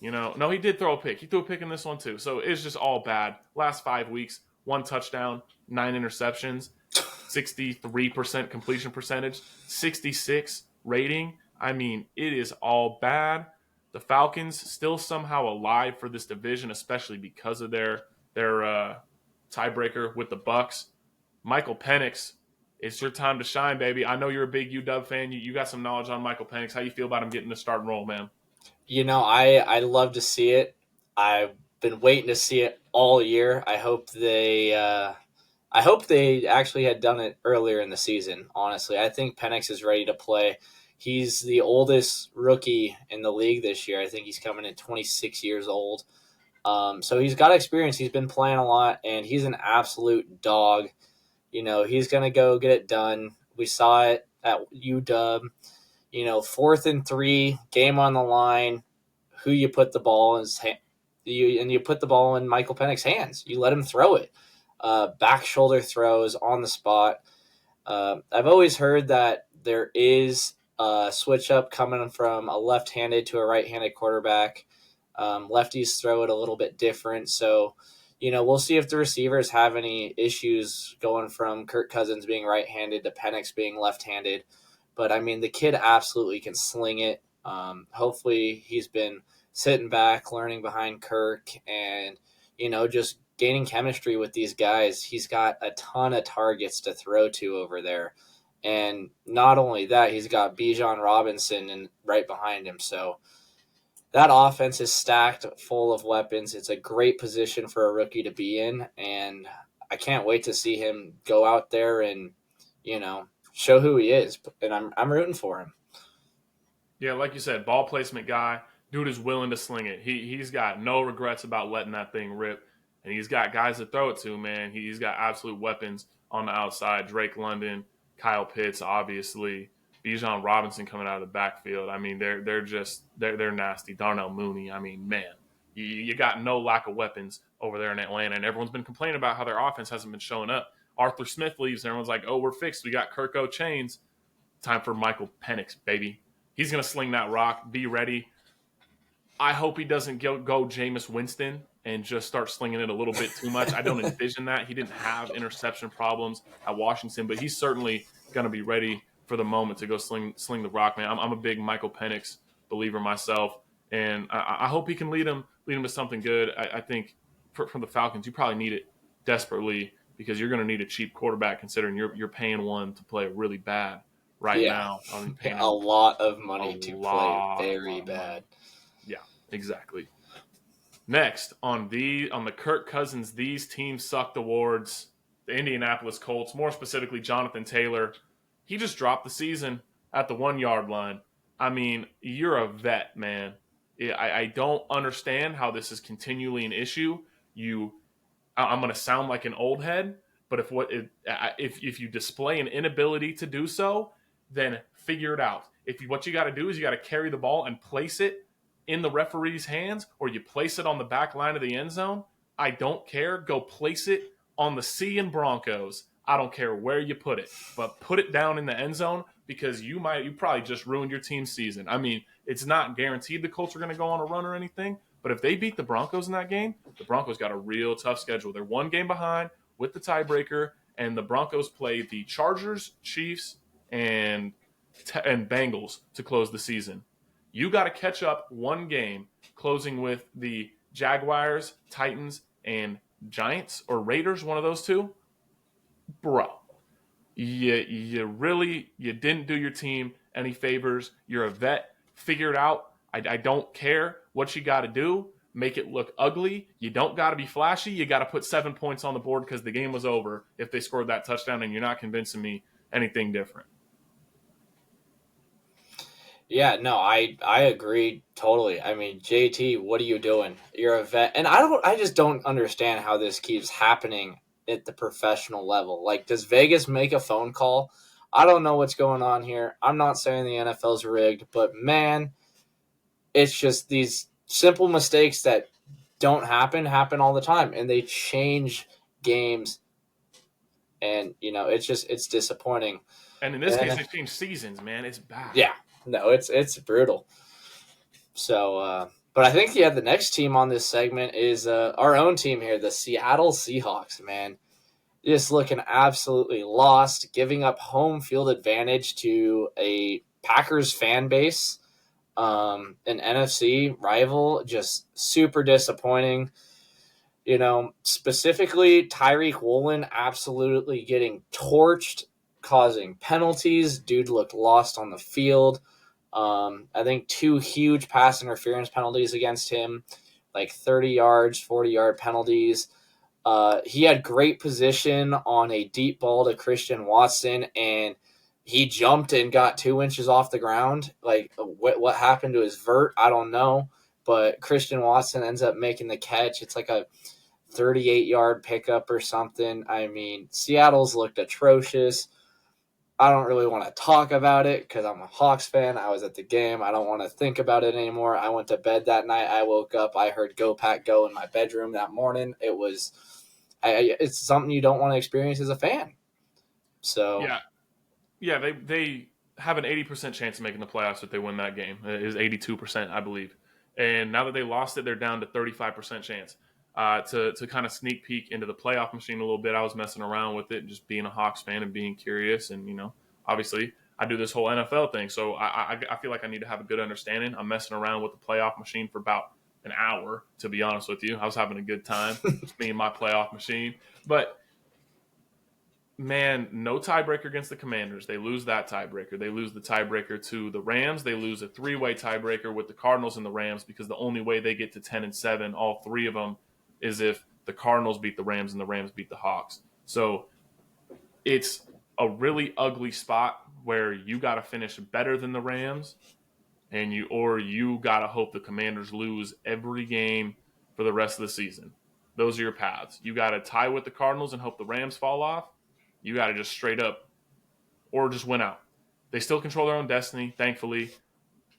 [SPEAKER 1] No, he did throw a pick. He threw a pick in this one too. So it's just all bad. Last 5 weeks, 1 touchdown, 9 interceptions, 63% completion percentage, 66 rating. I mean, it is all bad. The Falcons still somehow alive for this division, especially because of their tiebreaker with the Bucks. Michael Penix, it's your time to shine, baby. I know you're a big UW fan. You got some knowledge on Michael Penix. How you feel about him getting the starting role, man?
[SPEAKER 2] I love to see it. I've been waiting to see it all year. I hope they actually had done it earlier in the season. Honestly, I think Penix is ready to play. He's the oldest rookie in the league this year. I think he's coming in 26 years old. So he's got experience. He's been playing a lot, and he's an absolute dog. He's gonna go get it done. We saw it at UW. 4th and 3, game on the line. Who you put the ball in his hand? You put the ball in Michael Penix's hands. You let him throw it. Back shoulder throws on the spot. I've always heard that there is a switch up coming from a left-handed to a right-handed quarterback. Lefties throw it a little bit different. So, we'll see if the receivers have any issues going from Kirk Cousins being right-handed to Penix being left-handed. But, I mean, the kid absolutely can sling it. Hopefully he's been sitting back, learning behind Kirk, and, just gaining chemistry with these guys. He's got a ton of targets to throw to over there. And not only that, he's got Bijan Robinson and right behind him. So that offense is stacked full of weapons. It's a great position for a rookie to be in. And I can't wait to see him go out there and, show who he is. And I'm rooting for him.
[SPEAKER 1] Yeah, like you said, ball placement guy. Dude is willing to sling it. He's got no regrets about letting that thing rip. And he's got guys to throw it to, man. He's got absolute weapons on the outside. Drake London, Kyle Pitts, obviously. Bijan Robinson coming out of the backfield. I mean, they're nasty. Darnell Mooney. I mean, man, You got no lack of weapons over there in Atlanta, and everyone's been complaining about how their offense hasn't been showing up. Arthur Smith leaves, and everyone's like, "Oh, we're fixed. We got Kirk Chains. Time for Michael Penix, baby. He's gonna sling that rock. Be ready." I hope he doesn't go Jameis Winston and just start slinging it a little bit too much. I don't envision that. He didn't have interception problems at Washington, but he's certainly going to be ready for the moment to go sling the rock, man. I'm a big Michael Penix believer myself, and I hope he can lead him to something good. I think from the Falcons, you probably need it desperately because you're going to need a cheap quarterback considering you're paying one to play really bad right
[SPEAKER 2] Yeah,
[SPEAKER 1] now. I mean, paying
[SPEAKER 2] a
[SPEAKER 1] him
[SPEAKER 2] lot of
[SPEAKER 1] a
[SPEAKER 2] money to play
[SPEAKER 1] lot
[SPEAKER 2] very
[SPEAKER 1] of money.
[SPEAKER 2] bad.
[SPEAKER 1] Yeah, exactly. Next on the Kirk Cousins These Teams Sucked awards, the Indianapolis Colts, more specifically Jonathan Taylor, he just dropped the season at the 1 yard line. I mean, you're a vet, man. I don't understand how this is continually an issue. I'm going to sound like an old head, but if you display an inability to do so, then figure it out. What you got to do is you got to carry the ball and place it in the referee's hands, or you place it on the back line of the end zone. I don't care. Go place it on the C and Broncos. I don't care where you put it, but put it down in the end zone because you probably just ruined your team's season. I mean, it's not guaranteed the Colts are going to go on a run or anything, but if they beat the Broncos in that game, the Broncos got a real tough schedule. They're one game behind with the tiebreaker, and the Broncos play the Chargers, Chiefs, and Bengals to close the season. You got to catch up one game, closing with the Jaguars, Titans, and Giants or Raiders, one of those two. Bro, you didn't do your team any favors. You're a vet. Figure it out. I don't care what you got to do. Make it look ugly. You don't got to be flashy. You got to put 7 points on the board because the game was over if they scored that touchdown, and you're not convincing me anything different.
[SPEAKER 2] Yeah, no, I agree totally. I mean, JT, what are you doing? You're a vet, and I just don't understand how this keeps happening at the professional level. Like, does Vegas make a phone call? I don't know what's going on here. I'm not saying the NFL's rigged, but man, it's just these simple mistakes that don't happen all the time, and they change games, and it's disappointing.
[SPEAKER 1] And in this case, they changed seasons, man. It's bad.
[SPEAKER 2] Yeah, no, it's brutal. So, but I think the next team on this segment is our own team here, the Seattle Seahawks. Man, just looking absolutely lost, giving up home field advantage to a Packers fan base, an NFC rival. Just super disappointing. Specifically Tyreek Woolen absolutely getting torched, causing penalties. Dude looked lost on the field. I think 2 huge pass interference penalties against him, like 30 yards, 40-yard penalties. He had great position on a deep ball to Christian Watson, and he jumped and got 2 inches off the ground. Like, what happened to his vert? I don't know. But Christian Watson ends up making the catch. It's like a 38-yard pickup or something. I mean, Seattle's looked atrocious. I don't really want to talk about it because I'm a Hawks fan. I was at the game. I don't want to think about it anymore. I went to bed that night. I woke up. I heard "Go Pack Go" in my bedroom that morning. It's something you don't want to experience as a fan. So
[SPEAKER 1] Yeah, they have an 80% chance of making the playoffs if they win that game. It is 82%, I believe. And now that they lost it, they're down to 35% chance. To kind of sneak peek into the playoff machine a little bit, I was messing around with it, just being a Hawks fan and being curious. And, obviously I do this whole NFL thing. So I feel like I need to have a good understanding. I'm messing around with the playoff machine for about an hour, to be honest with you. I was having a good time. Just being my playoff machine. But man, no tiebreaker against the Commanders. They lose that tiebreaker. They lose the tiebreaker to the Rams. They lose a 3-way tiebreaker with the Cardinals and the Rams because the only way they get to 10-7, all 3 of them, is if the Cardinals beat the Rams and the Rams beat the Hawks. So it's a really ugly spot where you got to finish better than the Rams, and you got to hope the Commanders lose every game for the rest of the season. Those are your paths. You got to tie with the Cardinals and hope the Rams fall off. You got to just straight up or just win out. They still control their own destiny, thankfully.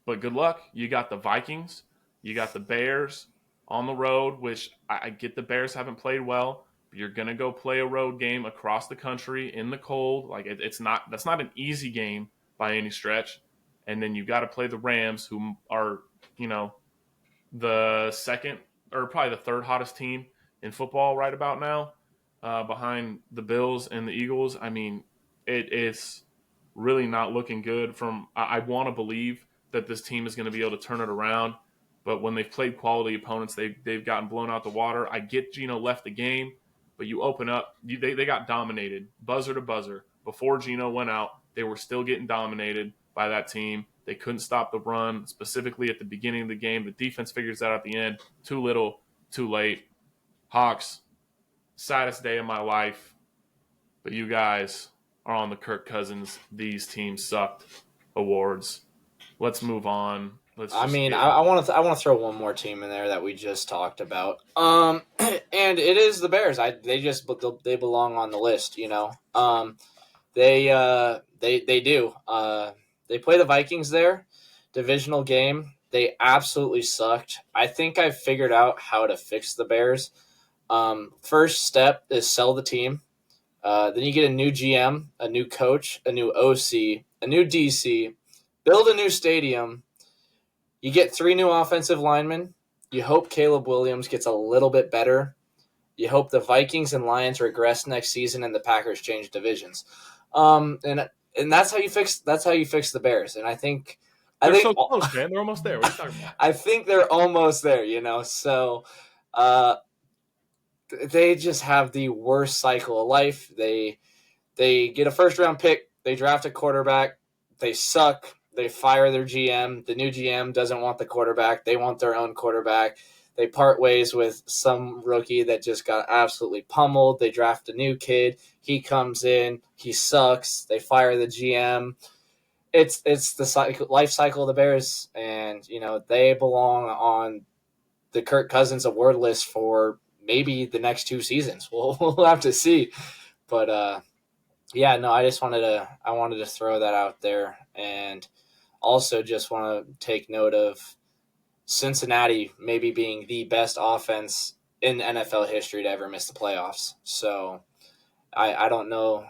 [SPEAKER 1] But good luck. You got the Vikings. You got the Bears. on the road, which I get the Bears haven't played well. But you're gonna go play a road game across the country in the cold. Like it's not that's not an easy game by any stretch. And then you got to play the Rams, who are you know the second or probably the third hottest team in football right about now, behind the Bills and the Eagles. I mean, it's really not looking good. I want to believe that this team is going to be able to turn it around, but when they've played quality opponents, they've gotten blown out the water. I get Geno left the game, but you open up, they got dominated buzzer to buzzer before Geno went out. They were still getting dominated by that team. They couldn't stop the run, specifically at the beginning of the game. The defense figures that out at the end. Too little, too late. Hawks, saddest day of my life. But you guys are on the Kirk Cousins, these teams sucked awards. Let's move on. Let's
[SPEAKER 2] I
[SPEAKER 1] just
[SPEAKER 2] mean,
[SPEAKER 1] get.
[SPEAKER 2] I want to throw one more team in there that we just talked about. And it is the Bears. They belong on the list. They do. They play the Vikings there, divisional game. They absolutely sucked. I think I figured out how to fix the Bears. First step is sell the team. Then you get a new GM, a new coach, a new OC, a new DC, build a new stadium. You get 3 new offensive linemen. You hope Caleb Williams gets a little bit better. You hope the Vikings and Lions regress next season and the Packers change divisions. And that's how you fix the Bears. And
[SPEAKER 1] They're so close, man. They're almost there. What are you talking about?
[SPEAKER 2] I think they're almost there. So uh, they just have the worst cycle of life. They get a first round pick. They draft a quarterback. They suck. They fire their GM. The new GM doesn't want the quarterback. They want their own quarterback. They part ways with some rookie that just got absolutely pummeled. They draft a new kid. He comes in. He sucks. They fire the GM. It's the life cycle of the Bears, and they belong on the Kirk Cousins award list for maybe the next 2 seasons. We'll have to see, but yeah, no, I wanted to throw that out there, and also just want to take note of Cincinnati maybe being the best offense in NFL history to ever miss the playoffs. So I don't know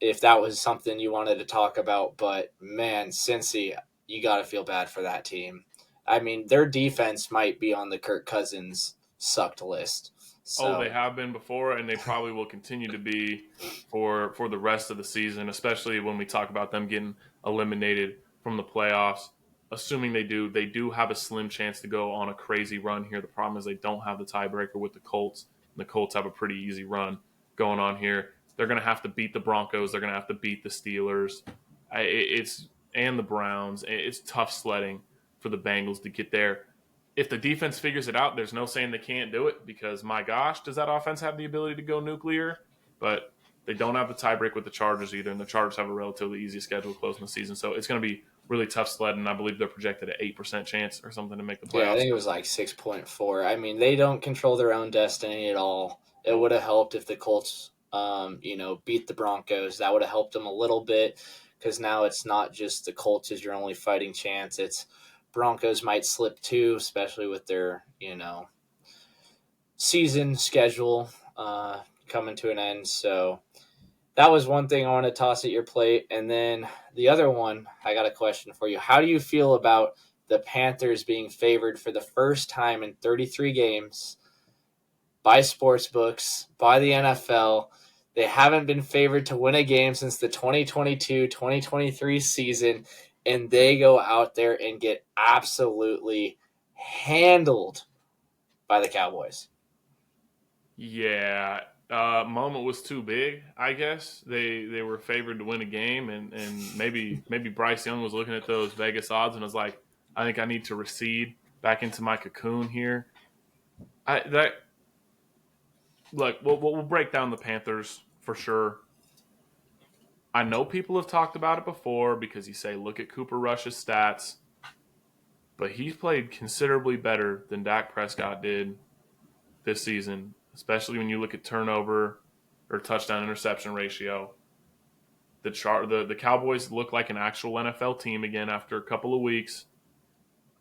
[SPEAKER 2] if that was something you wanted to talk about, but man, Cincy, you got to feel bad for that team. I mean, their defense might be on the Kirk Cousins sucked list.
[SPEAKER 1] Oh,
[SPEAKER 2] So
[SPEAKER 1] they have been before, and they probably will continue to be for the rest of the season, especially when we talk about them getting eliminated from the playoffs. Assuming they do have a slim chance to go on a crazy run here. The problem is they don't have the tiebreaker with the Colts. And the Colts have a pretty easy run going on here. They're going to have to beat the Broncos. They're going to have to beat the Steelers. And the Browns. It's tough sledding for the Bengals to get there. If the defense figures it out, there's no saying they can't do it because, my gosh, does that offense have the ability to go nuclear? But they don't have the tiebreak with the Chargers either, and the Chargers have a relatively easy schedule closing the season. So it's going to be really tough sledding. I believe they're projected at 8% chance or something to make the playoffs.
[SPEAKER 2] yeah, I think it was like 6.4. I mean, they don't control their own destiny at all. It would have helped if the Colts, beat the Broncos. That would have helped them a little bit because now it's not just the Colts as your only fighting chance. It's Broncos might slip too, especially with their, season schedule coming to an end. So that was one thing I want to toss at your plate. And then the other one, I got a question for you. How do you feel about the Panthers being favored for the first time in 33 games by sports books, by the NFL? They haven't been favored to win a game since the 2022-2023 season, and they go out there and get absolutely handled by the Cowboys.
[SPEAKER 1] Yeah, moment was too big. I guess they were favored to win a game, and maybe Bryce Young was looking at those Vegas odds and was like, I think I need to recede back into my cocoon here. I that look, we'll break down the Panthers for sure. I know people have talked about it before because you say look at Cooper Rush's stats, but he's played considerably better than Dak Prescott did this season, especially when you look at turnover or touchdown interception ratio. The Cowboys look like an actual NFL team again after a couple of weeks.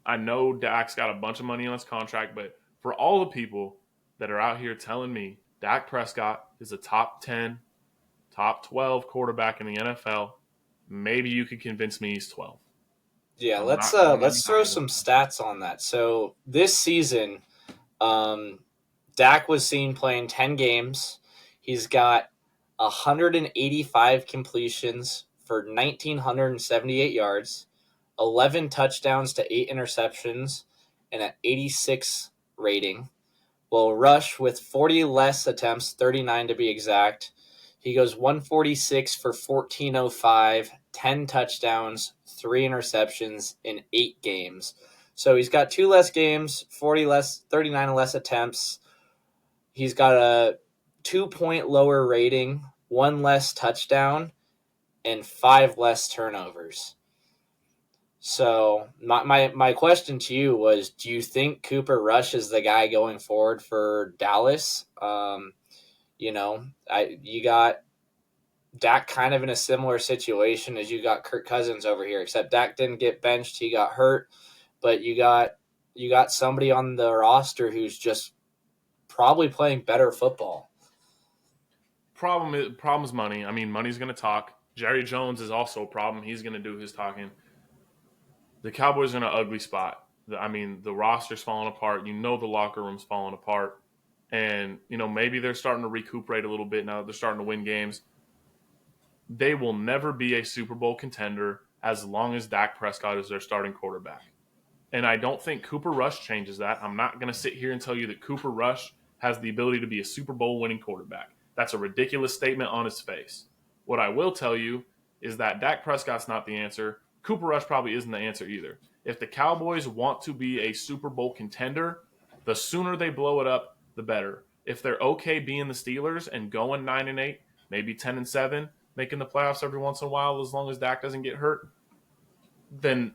[SPEAKER 1] I know Dak's got a bunch of money on his contract, but For all the people that are out here telling me Dak Prescott is a top 10, top 12 quarterback in the NFL, maybe you could convince me he's 12.
[SPEAKER 2] Yeah,
[SPEAKER 1] I'm
[SPEAKER 2] let's
[SPEAKER 1] not going to let you
[SPEAKER 2] throw
[SPEAKER 1] higher than
[SPEAKER 2] some
[SPEAKER 1] that.
[SPEAKER 2] stats on that. So this season, um, Dak was seen playing 10 games. He's got 185 completions for 1,978 yards, 11 touchdowns to 8 interceptions, and an 86 rating. Well, Rush with 40 less attempts, 39 to be exact. He goes 146 for 1405, 10 touchdowns, 3 interceptions in 8 games. So he's got 2 less games, 40 less, 39 less attempts. He's got a 2-point lower rating, 1 less touchdown, and 5 less turnovers. So my question to you was, do you think Cooper Rush is the guy going forward for Dallas? You got Dak kind of in a similar situation as you got Kirk Cousins over here, except Dak didn't get benched; he got hurt. But you got somebody on the roster who's just probably playing better football.
[SPEAKER 1] Problem is money. I mean, money's going to talk. Jerry Jones is also a problem. He's going to do his talking. The Cowboys are in an ugly spot. I mean, the roster's falling apart. You know the locker room's falling apart. And, maybe they're starting to recuperate a little bit now that they're starting to win games. They will never be a Super Bowl contender as long as Dak Prescott is their starting quarterback. And I don't think Cooper Rush changes that. I'm not going to sit here and tell you that Cooper Rush has the ability to be a Super Bowl winning quarterback. That's a ridiculous statement on his face. What I will tell you is that Dak Prescott's not the answer. Cooper Rush probably isn't the answer either. If the Cowboys want to be a Super Bowl contender, the sooner they blow it up, the better. If they're okay being the Steelers and going 9-8, maybe 10-7, making the playoffs every once in a while as long as Dak doesn't get hurt, then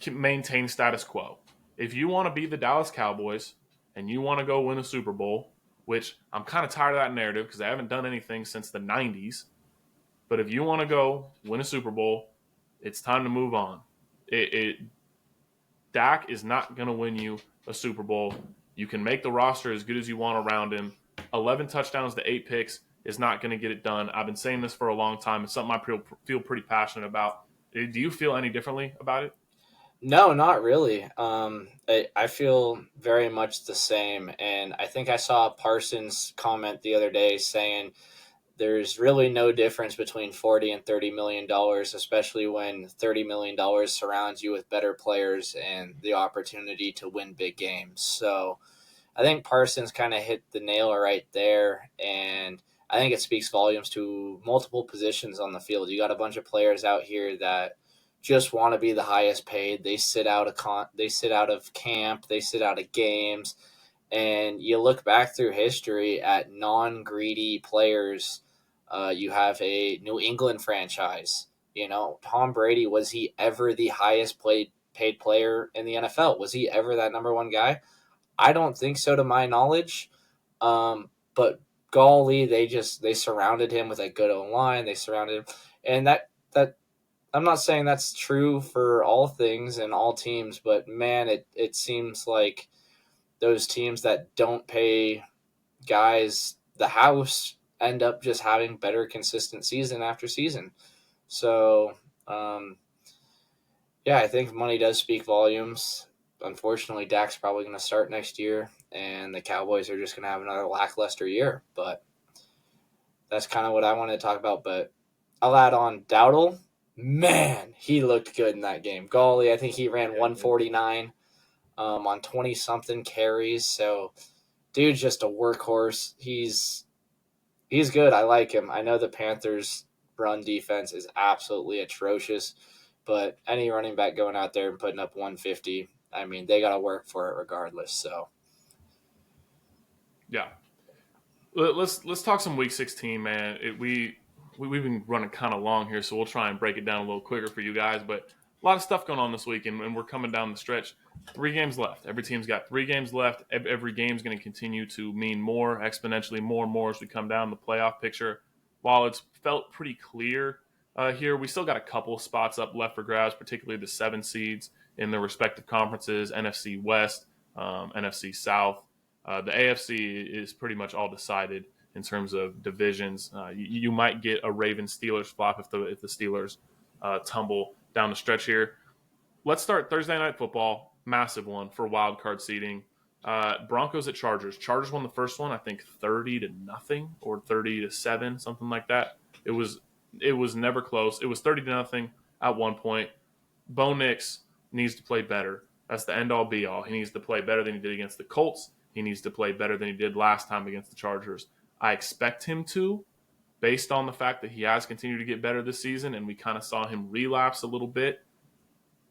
[SPEAKER 1] maintain status quo. If you want to be the Dallas Cowboys and you want to go win a Super Bowl, which I'm kind of tired of that narrative because I haven't done anything since the 90s, but if you want to go win a Super Bowl, it's time to move on. Dak is not going to win you a Super Bowl. You can make the roster as good as you want around him. 11 touchdowns to 8 picks is not going to get it done. I've been saying this for a long time. It's something I feel pretty passionate about. Do you feel any differently about it?
[SPEAKER 2] No, not really. I feel very much the same, and I think I saw Parsons comment the other day saying there's really no difference between $40 and $30 million, especially when $30 million surrounds you with better players and the opportunity to win big games. So I think Parsons kind of hit the nail right there, and I think it speaks volumes to multiple positions on the field. You got a bunch of players out here that just want to be the highest paid. They sit out of camp, they sit out of games, and you look back through history at non-greedy players. You have a New England franchise. Tom Brady, was he ever the highest paid player in the NFL? Was he ever that number one guy? I don't think so, to my knowledge. But golly, they surrounded him with a good O line. They surrounded him, and that I'm not saying that's true for all things and all teams, but man, it seems like those teams that don't pay guys the house end up just having better consistent season after season. So, um, yeah, I think money does speak volumes. Unfortunately, Dak's probably going to start next year, and the Cowboys are just going to have another lackluster year. But that's kind of what I wanted to talk about. But I'll add on Dowdle. Man, he looked good in that game. Golly, I think he ran 149 on 20 something carries. So, dude's just a workhorse. He's good. I like him. I know the Panthers' run defense is absolutely atrocious, but any running back going out there and putting up 150, I mean, they got to work for it regardless. So,
[SPEAKER 1] Yeah. Let's talk some Week 16, man. We've been running kind of long here, so we'll try and break it down a little quicker for you guys. But a lot of stuff going on this week, and we're coming down the stretch. 3 games left. Every team's got 3 games left. Every game's going to continue to mean more, exponentially more and more as we come down the playoff picture. While it's felt pretty clear here, we still got a couple of spots up left for grabs, particularly the 7 seeds in their respective conferences: NFC West, NFC South. The AFC is pretty much all decided in terms of divisions. You might get a Ravens Steelers flop if the Steelers tumble down the stretch here. Let's start Thursday night football, massive one for wild card seeding. Broncos at Chargers. Chargers won the first one, I think 30-0 or 30-7, something like that. It was never close. It was 30-0 at one point. Bo Nix needs to play better. That's the end all be all. He needs to play better than he did against the Colts. He needs to play better than he did last time against the Chargers. I expect him to, based on the fact that he has continued to get better this season, and we kind of saw him relapse a little bit.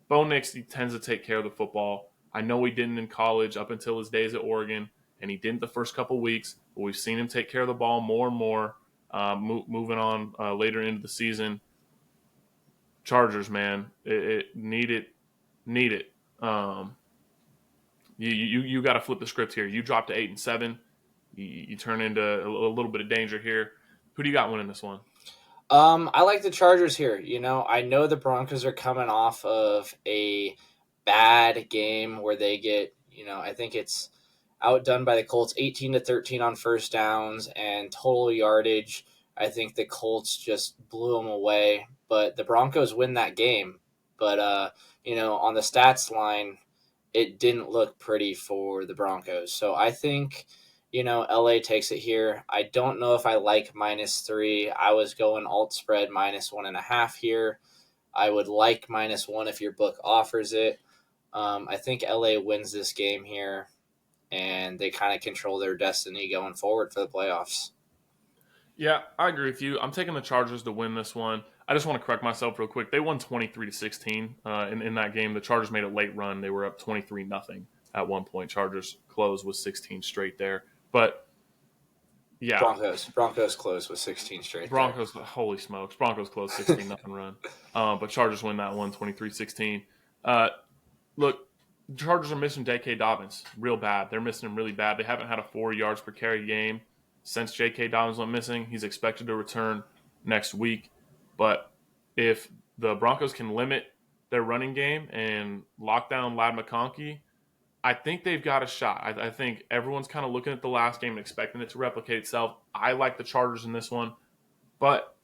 [SPEAKER 1] Bo Nix, he tends to take care of the football. I know he didn't in college up until his days at Oregon, and he didn't the first couple weeks, but we've seen him take care of the ball more and more, moving on later into the season. Chargers, man, it need it. You got to flip the script here. You dropped to 8-7. You turn into a little bit of danger here. Who do you got winning this one?
[SPEAKER 2] I like the Chargers here. I know the Broncos are coming off of a bad game where they get, I think it's outdone by the Colts 18-13 on first downs and total yardage. I think the Colts just blew them away, but the Broncos win that game. But on the stats line, it didn't look pretty for the Broncos. So I think LA takes it here. I don't know if I like -3. I was going alt spread -1.5 here. I would like -1 if your book offers it. I think LA wins this game here, and they kind of control their destiny going forward for the playoffs.
[SPEAKER 1] Yeah, I agree with you. I'm taking the Chargers to win this one. I just want to correct myself real quick. They won 23-16 in that game. The Chargers made a late run. They were up 23-0 at one point. Chargers closed with 16 straight there. But yeah,
[SPEAKER 2] Broncos closed with 16 straight.
[SPEAKER 1] Broncos, holy smokes, Broncos closed 16-0 run. But Chargers win that one 23-16. Look, Chargers are missing J.K. Dobbins real bad. They're missing him really bad. They haven't had a 4 yards per carry game since J.K. Dobbins went missing. He's expected to return next week. But if the Broncos can limit their running game and lock down Ladd McConkey, I think they've got a shot. I think everyone's kind of looking at the last game and expecting it to replicate itself. I like the Chargers in this one, but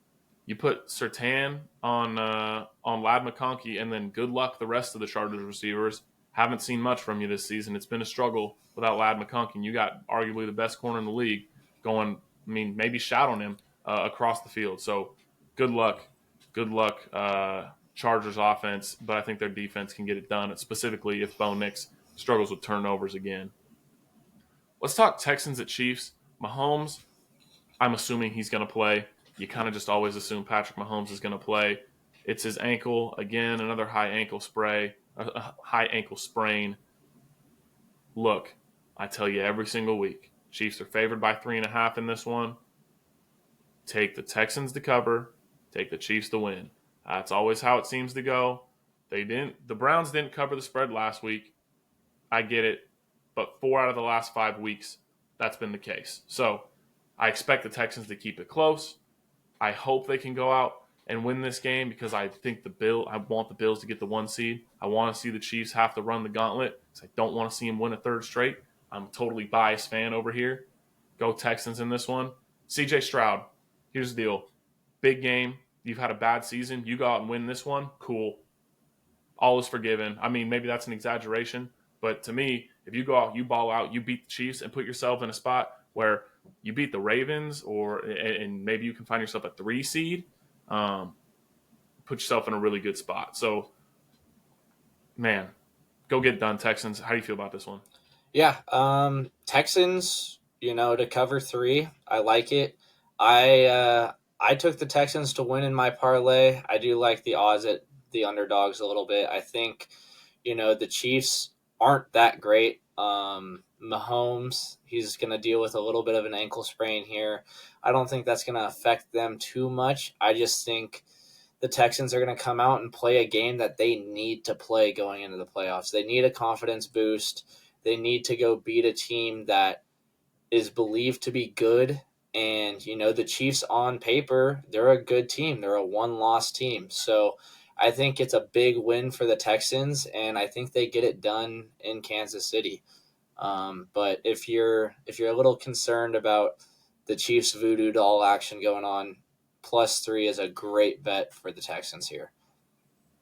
[SPEAKER 1] you put Surtain on Ladd McConkey, and then good luck the rest of the Chargers receivers. Haven't seen much from you this season. It's been a struggle without Ladd McConkey. And you got arguably the best corner in the league going. I mean, maybe shout on him across the field. So good luck, Chargers offense. But I think their defense can get it done, specifically if Bo Nix struggles with turnovers again. Let's talk Texans at Chiefs. Mahomes, I'm assuming he's going to play. You kind of just always assume Patrick Mahomes is going to play. It's his ankle. Again, another high ankle sprain. Look, I tell you every single week, Chiefs are favored by 3.5 in this one. Take the Texans to cover. Take the Chiefs to win. That's always how it seems to go. The Browns didn't cover the spread last week. I get it, but 4 out of the last 5 weeks, that's been the case. So I expect the Texans to keep it close. I hope they can go out and win this game because I want the Bills to get the 1 seed. I want to see the Chiefs have to run the gauntlet because I don't want to see them win a 3rd straight. I'm a totally biased fan over here. Go Texans in this one. CJ Stroud, here's the deal. Big game. You've had a bad season. You go out and win this one. Cool. All is forgiven. I mean, maybe that's an exaggeration. But to me, if you go out, you ball out, you beat the Chiefs and put yourself in a spot where you beat the Ravens and maybe you can find yourself a 3 seed, put yourself in a really good spot. So, man, go get it done, Texans. How do you feel about this one?
[SPEAKER 2] Yeah, Texans, to cover 3. I like it. I took the Texans to win in my parlay. I do like the odds at the underdogs a little bit. I think, the Chiefs aren't that great. Mahomes, he's going to deal with a little bit of an ankle sprain here. I don't think that's going to affect them too much. I just think the Texans are going to come out and play a game that they need to play going into the playoffs. They need a confidence boost. They need to go beat a team that is believed to be good. And, the Chiefs on paper, they're a good team. They're a 1-loss team. So I think it's a big win for the Texans, and I think they get it done in Kansas City. But if you're a little concerned about the Chiefs voodoo doll action going on, +3 is a great bet for the Texans here.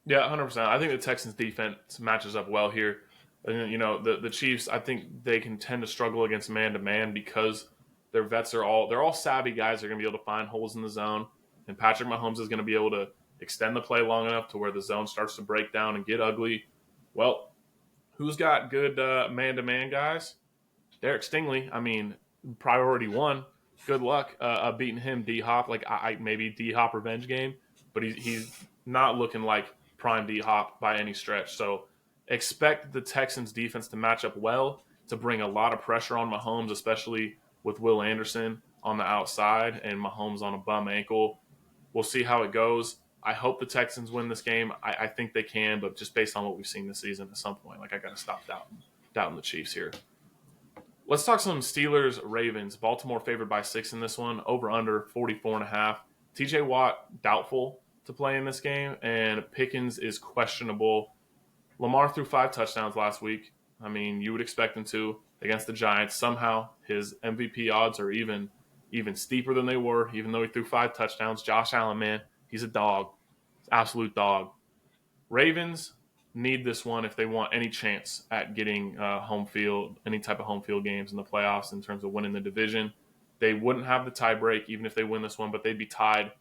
[SPEAKER 1] Yeah, 100%. I think the Texans defense matches up well here. And, the Chiefs, I think they can tend to struggle against man to man because their vets they're all savvy guys. They're going to be able to find holes in the zone, and Patrick Mahomes is going to be able to extend the play long enough to where the zone starts to break down and get ugly. Well, who's got good man to man guys? Derek Stingley. I mean, priority one. Good luck beating him, D Hop. Like I maybe D Hop revenge game, but he's not looking like prime D Hop by any stretch. So expect the Texans defense to match up well, to bring a lot of pressure on Mahomes, especially with Will Anderson on the outside and Mahomes on a bum ankle. We'll see how it goes. I hope the Texans win this game. I think they can, but just based on what we've seen this season, at some point, like I got to stop doubting the Chiefs here. Let's talk some Steelers Ravens. Baltimore favored by 6 in this one. Over under 44.5. TJ Watt doubtful to play in this game, and Pickens is questionable. Lamar threw 5 touchdowns last week. I mean, you would expect him to against the Giants. Somehow his MVP odds are even steeper than they were, even though he threw 5 touchdowns. Josh Allen, man, he's a dog. Absolute dog. Ravens need this one if they want any chance at getting home field, any type of home field games in the playoffs in terms of winning the division. They wouldn't have the tie break even if they win this one, but they'd be tied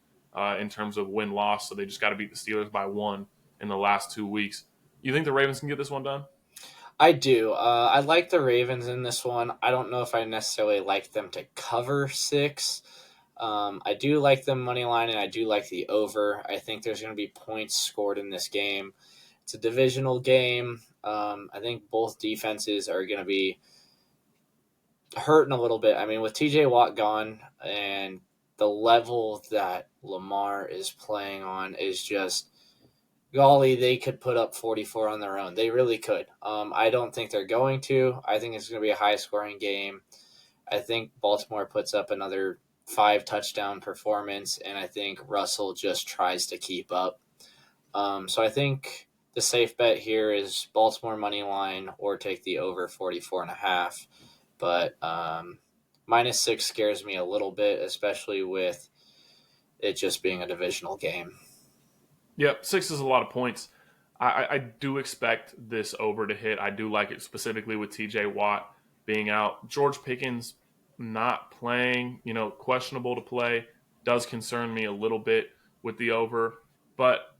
[SPEAKER 1] in terms of win-loss, so they just got to beat the Steelers by 1 in the last 2 weeks. You think the Ravens can get this one done?
[SPEAKER 2] I do. I like the Ravens in this one. I don't know if I necessarily like them to cover 6. I do like the money line, and I do like the over. I think there's going to be points scored in this game. It's a divisional game. I think both defenses are going to be hurting a little bit. I mean, with TJ Watt gone and the level that Lamar is playing on is just golly, they could put up 44 on their own. They really could. I don't think they're going to. I think it's going to be a high scoring game. I think Baltimore puts up another 5 touchdown performance, and I think Russell just tries to keep up. So I think the safe bet here is Baltimore money line or take the over 44.5. But -6 scares me a little bit, especially with it just being a divisional game.
[SPEAKER 1] Yep, 6 is a lot of points. I do expect this over to hit. I do like it specifically with TJ Watt being out. George Pickens not playing, questionable to play, does concern me a little bit with the over. But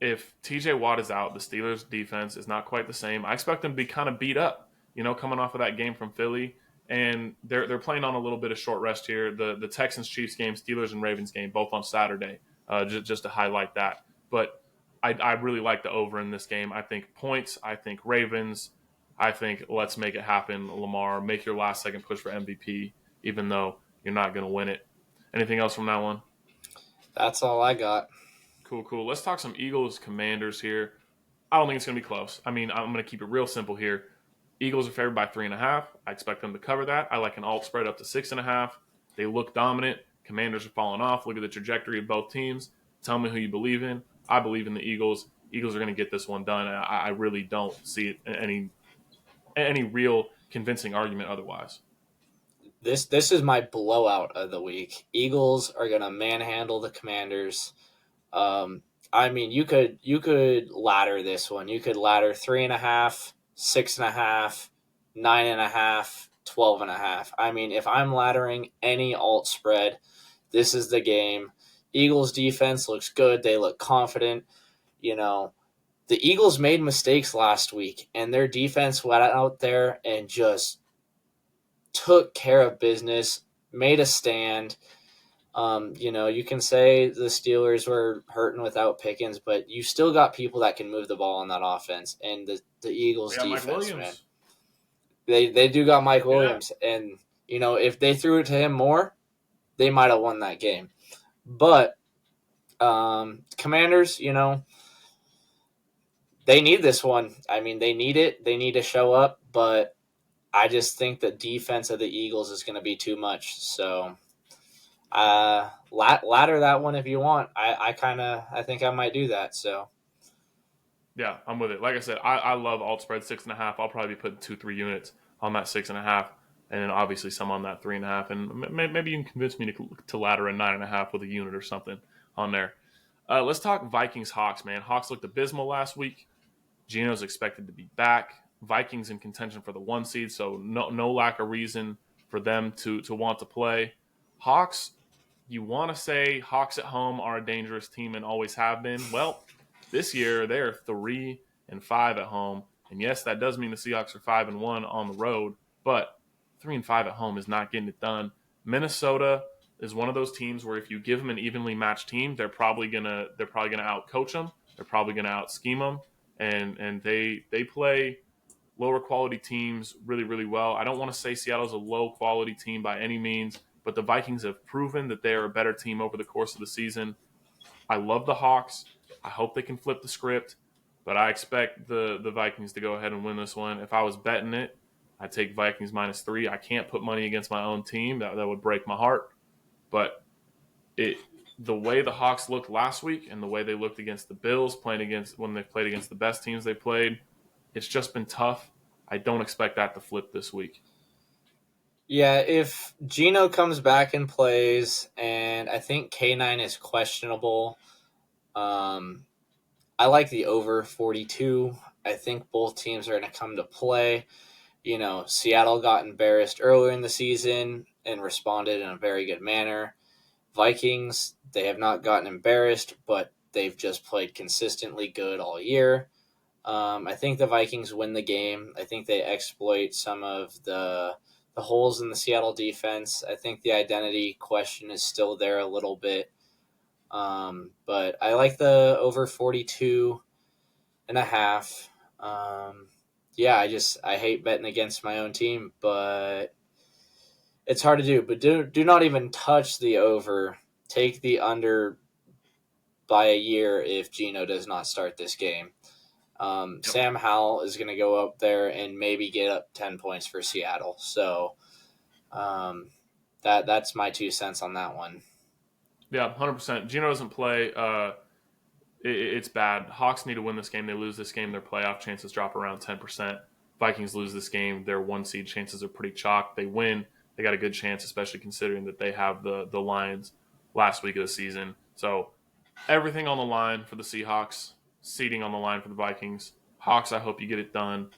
[SPEAKER 1] if TJ Watt is out, the Steelers' defense is not quite the same. I expect them to be kind of beat up, coming off of that game from Philly. And they're playing on a little bit of short rest here. The Texans Chiefs game, Steelers and Ravens game, both on Saturday, just to highlight that. But I really like the over in this game. I think points. I think Ravens. I think let's make it happen, Lamar. Make your last second push for MVP, even though you're not going to win it. Anything else from that one?
[SPEAKER 2] That's all I got.
[SPEAKER 1] Cool. Let's talk some Eagles Commanders here. I don't think it's going to be close. I mean, I'm going to keep it real simple here. Eagles are favored by 3.5. I expect them to cover that. I like an alt spread up to 6.5. They look dominant. Commanders are falling off. Look at the trajectory of both teams. Tell me who you believe in. I believe in the Eagles. Eagles are going to get this one done. I really don't see any real convincing argument otherwise.
[SPEAKER 2] This is my blowout of the week. Eagles are gonna manhandle the Commanders. I mean, you could ladder this one. You could ladder 3.5, 6.5, 9.5, 12.5. I mean, if I'm laddering any alt spread, this is the game. Eagles defense looks good. They look confident. You know, the Eagles made mistakes last week, and their defense went out there and just took care of business, made a stand. You can say the Steelers were hurting without Pickens, but you still got people that can move the ball on that offense. And the Eagles defense, man, they do got Mike Williams, and if they threw it to him more, they might have won that game. But Commanders, they need this one. I mean, they need it. They need to show up, but I just think the defense of the Eagles is going to be too much. So ladder that one if you want. I think I might do that. So
[SPEAKER 1] Yeah, I'm with it. Like I said, I love alt spread 6.5. I'll probably be putting 2-3 units on that 6.5, and then obviously some on that 3.5. And maybe you can convince me to ladder a 9.5 with a unit or something on there. Let's talk Vikings Hawks, man. Hawks looked abysmal last week. Geno's expected to be back. Vikings in contention for the 1 seed, so no lack of reason for them to want to play. Hawks, you want to say Hawks at home are a dangerous team and always have been. Well, this year they're 3-5 at home, and yes, that does mean the Seahawks are 5-1 on the road, but 3-5 at home is not getting it done. Minnesota is one of those teams where if you give them an evenly matched team, they're probably gonna out coach them. They're probably gonna out scheme them, and they play lower quality teams really, really well. I don't want to say Seattle's a low quality team by any means, but the Vikings have proven that they are a better team over the course of the season. I love the Hawks. I hope they can flip the script, but I expect the Vikings to go ahead and win this one. If I was betting it, I'd take Vikings -3. I can't put money against my own team. That would break my heart. But the way the Hawks looked last week and the way they looked against the Bills, when they played against the best teams they played, it's just been tough. I don't expect that to flip this week.
[SPEAKER 2] Yeah, if Geno comes back and plays, and I think K9 is questionable, I like the over 42. I think both teams are going to come to play. Seattle got embarrassed earlier in the season and responded in a very good manner. Vikings, they have not gotten embarrassed, but they've just played consistently good all year. I think the Vikings win the game. I think they exploit some of the holes in the Seattle defense. I think the identity question is still there a little bit. But I like the over 42.5. Yeah, I hate betting against my own team, but it's hard to do. But do not even touch the over. Take the under by a year if Geno does not start this game. Sam Howell is going to go up there and maybe get up 10 points for Seattle. So that's my 2 cents on that one.
[SPEAKER 1] Yeah, 100%. Geno doesn't play. It's bad. Hawks need to win this game. They lose this game, their playoff chances drop around 10%. Vikings lose this game, their 1 seed chances are pretty chalk. They win, they got a good chance, especially considering that they have the Lions last week of the season. So everything on the line for the Seahawks, seeding on the line for the Vikings. Hawks, I hope you get it done.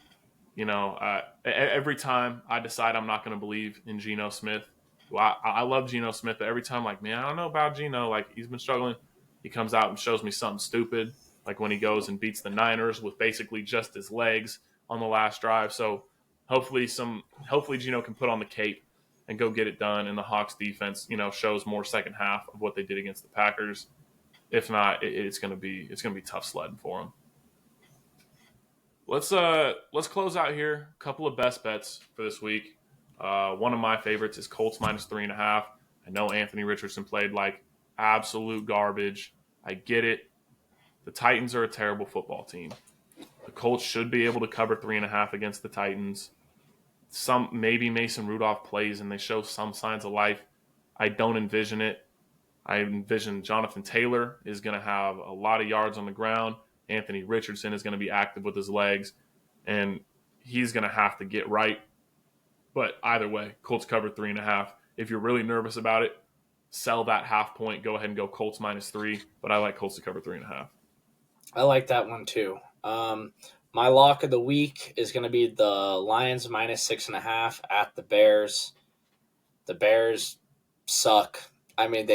[SPEAKER 1] Every time I decide I'm not going to believe in Geno Smith, I love Geno Smith, but every time, like, man, I don't know about Geno. Like, he's been struggling. He comes out and shows me something stupid, like when he goes and beats the Niners with basically just his legs on the last drive. So hopefully Geno can put on the cape and go get it done, and the Hawks defense, shows more second half of what they did against the Packers. If not, it's going to be tough sledding for them. Let's close out here. A couple of best bets for this week. One of my favorites is Colts -3.5. I know Anthony Richardson played like absolute garbage. I get it. The Titans are a terrible football team. The Colts should be able to cover 3.5 against the Titans. Maybe Mason Rudolph plays and they show some signs of life. I don't envision it. I envision Jonathan Taylor is going to have a lot of yards on the ground. Anthony Richardson is going to be active with his legs, and he's going to have to get right. But either way, Colts cover 3.5. If you're really nervous about it, sell that half point. Go ahead and go Colts -3. But I like Colts to cover 3.5.
[SPEAKER 2] I like that one too. My lock of the week is going to be the Lions -6.5 at the Bears. The Bears suck. I mean,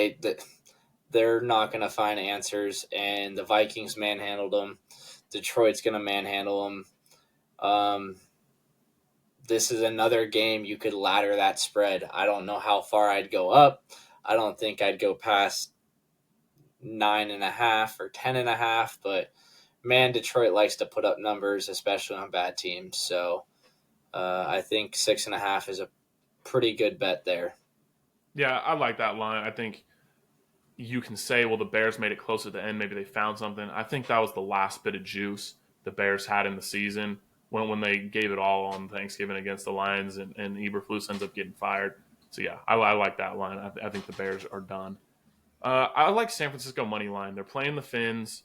[SPEAKER 2] they're not going to find answers, and the Vikings manhandled them. Detroit's going to manhandle them. This is another game you could ladder that spread. I don't know how far I'd go up. I don't think I'd go past 9.5 or 10.5, but man, Detroit likes to put up numbers, especially on bad teams. So I think 6.5 is a pretty good bet there.
[SPEAKER 1] Yeah, I like that line. I think you can say, well, the Bears made it close at the end. Maybe they found something. I think that was the last bit of juice the Bears had in the season when they gave it all on Thanksgiving against the Lions and Eberflus ends up getting fired. So, yeah, I like that line. I think the Bears are done. I like San Francisco money line. They're playing the Finns.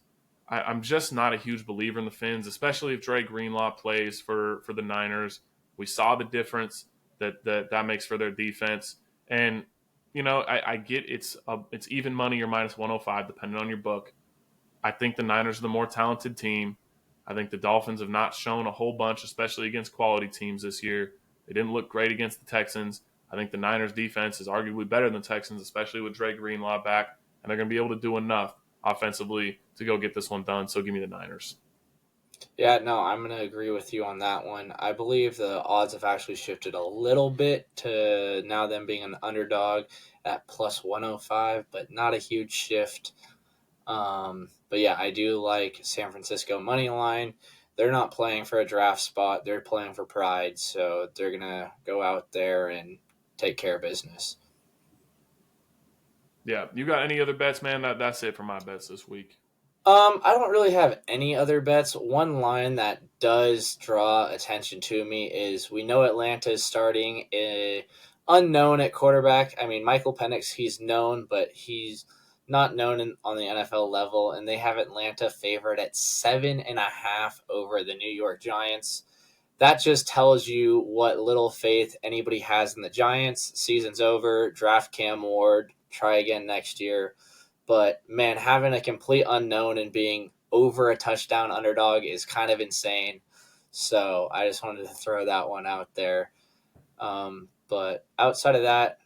[SPEAKER 1] I'm just not a huge believer in the Finns, especially if Dre Greenlaw plays for the Niners. We saw the difference that makes for their defense. And, I get it's even money or minus 105, depending on your book. I think the Niners are the more talented team. I think the Dolphins have not shown a whole bunch, especially against quality teams this year. They didn't look great against the Texans. I think the Niners defense is arguably better than the Texans, especially with Dre Greenlaw back, and they're going to be able to do enough offensively to go get this one done. So give me the Niners.
[SPEAKER 2] Yeah, no, I'm going to agree with you on that one. I believe the odds have actually shifted a little bit to now them being an underdog at plus 105, but not a huge shift. But yeah, I do like San Francisco money line. They're not playing for a draft spot. They're playing for pride. So they're going to go out there and take care of business.
[SPEAKER 1] Yeah. You got any other bets, man? That's it for my bets this week.
[SPEAKER 2] I don't really have any other bets. One line that does draw attention to me is we know Atlanta is starting a unknown at quarterback. I mean, Michael Penix, he's known, but he's not known on the NFL level, and they have Atlanta favored at 7.5 over the New York Giants. That just tells you what little faith anybody has in the Giants. Season's over. Draft Cam Ward. Try again next year. But, man, having a complete unknown and being over a touchdown underdog is kind of insane. So I just wanted to throw that one out there. But outside of that,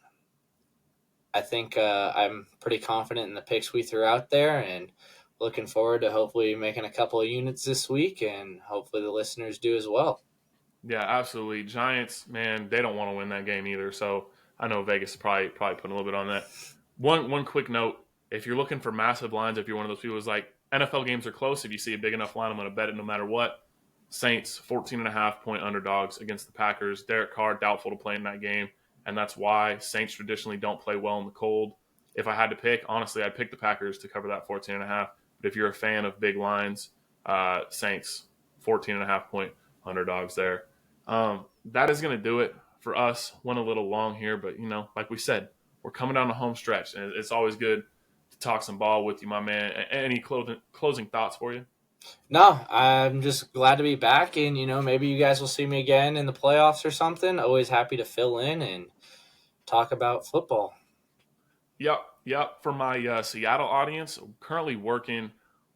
[SPEAKER 2] I think I'm pretty confident in the picks we threw out there and looking forward to hopefully making a couple of units this week, and hopefully the listeners do as well.
[SPEAKER 1] Yeah, absolutely. Giants, man, they don't want to win that game either. So I know Vegas is probably putting a little bit on that. One quick note. If you're looking for massive lines, if you're one of those people who's like, NFL games are close, if you see a big enough line, I'm going to bet it no matter what. Saints, 14.5-point underdogs against the Packers. Derek Carr, doubtful to play in that game, and that's why Saints traditionally don't play well in the cold. If I had to pick, honestly, I'd pick the Packers to cover that 14.5. But if you're a fan of big lines, Saints, 14.5-point underdogs there. That is going to do it for us. Went a little long here, but, like we said, we're coming down the home stretch, and it's always good talk some ball with you, my man. Any closing thoughts for you?
[SPEAKER 2] No, I'm just glad to be back, and maybe you guys will see me again in the playoffs or something. Always happy to fill in and talk about football.
[SPEAKER 1] Yep. For my Seattle audience, I'm currently working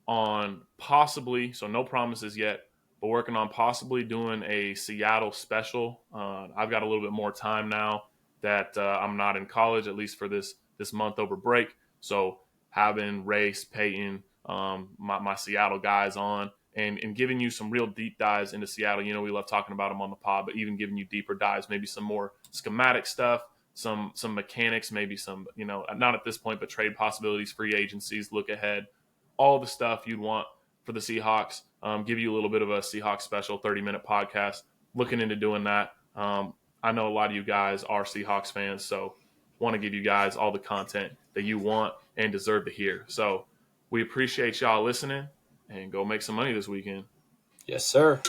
[SPEAKER 1] on possibly, so no promises yet, but working on possibly doing a Seattle special. I've got a little bit more time now that I'm not in college, at least for this month over break. So having Rayce, Peyton, my Seattle guys on, and giving you some real deep dives into Seattle. We love talking about them on the pod, but even giving you deeper dives, maybe some more schematic stuff, some mechanics, maybe some, not at this point, but trade possibilities, free agencies, look ahead, all the stuff you'd want for the Seahawks. Give you a little bit of a Seahawks special 30-minute podcast, looking into doing that. I know a lot of you guys are Seahawks fans, so want to give you guys all the content that you want and deserve to hear. So we appreciate y'all listening, and go make some money this weekend.
[SPEAKER 2] Yes, sir.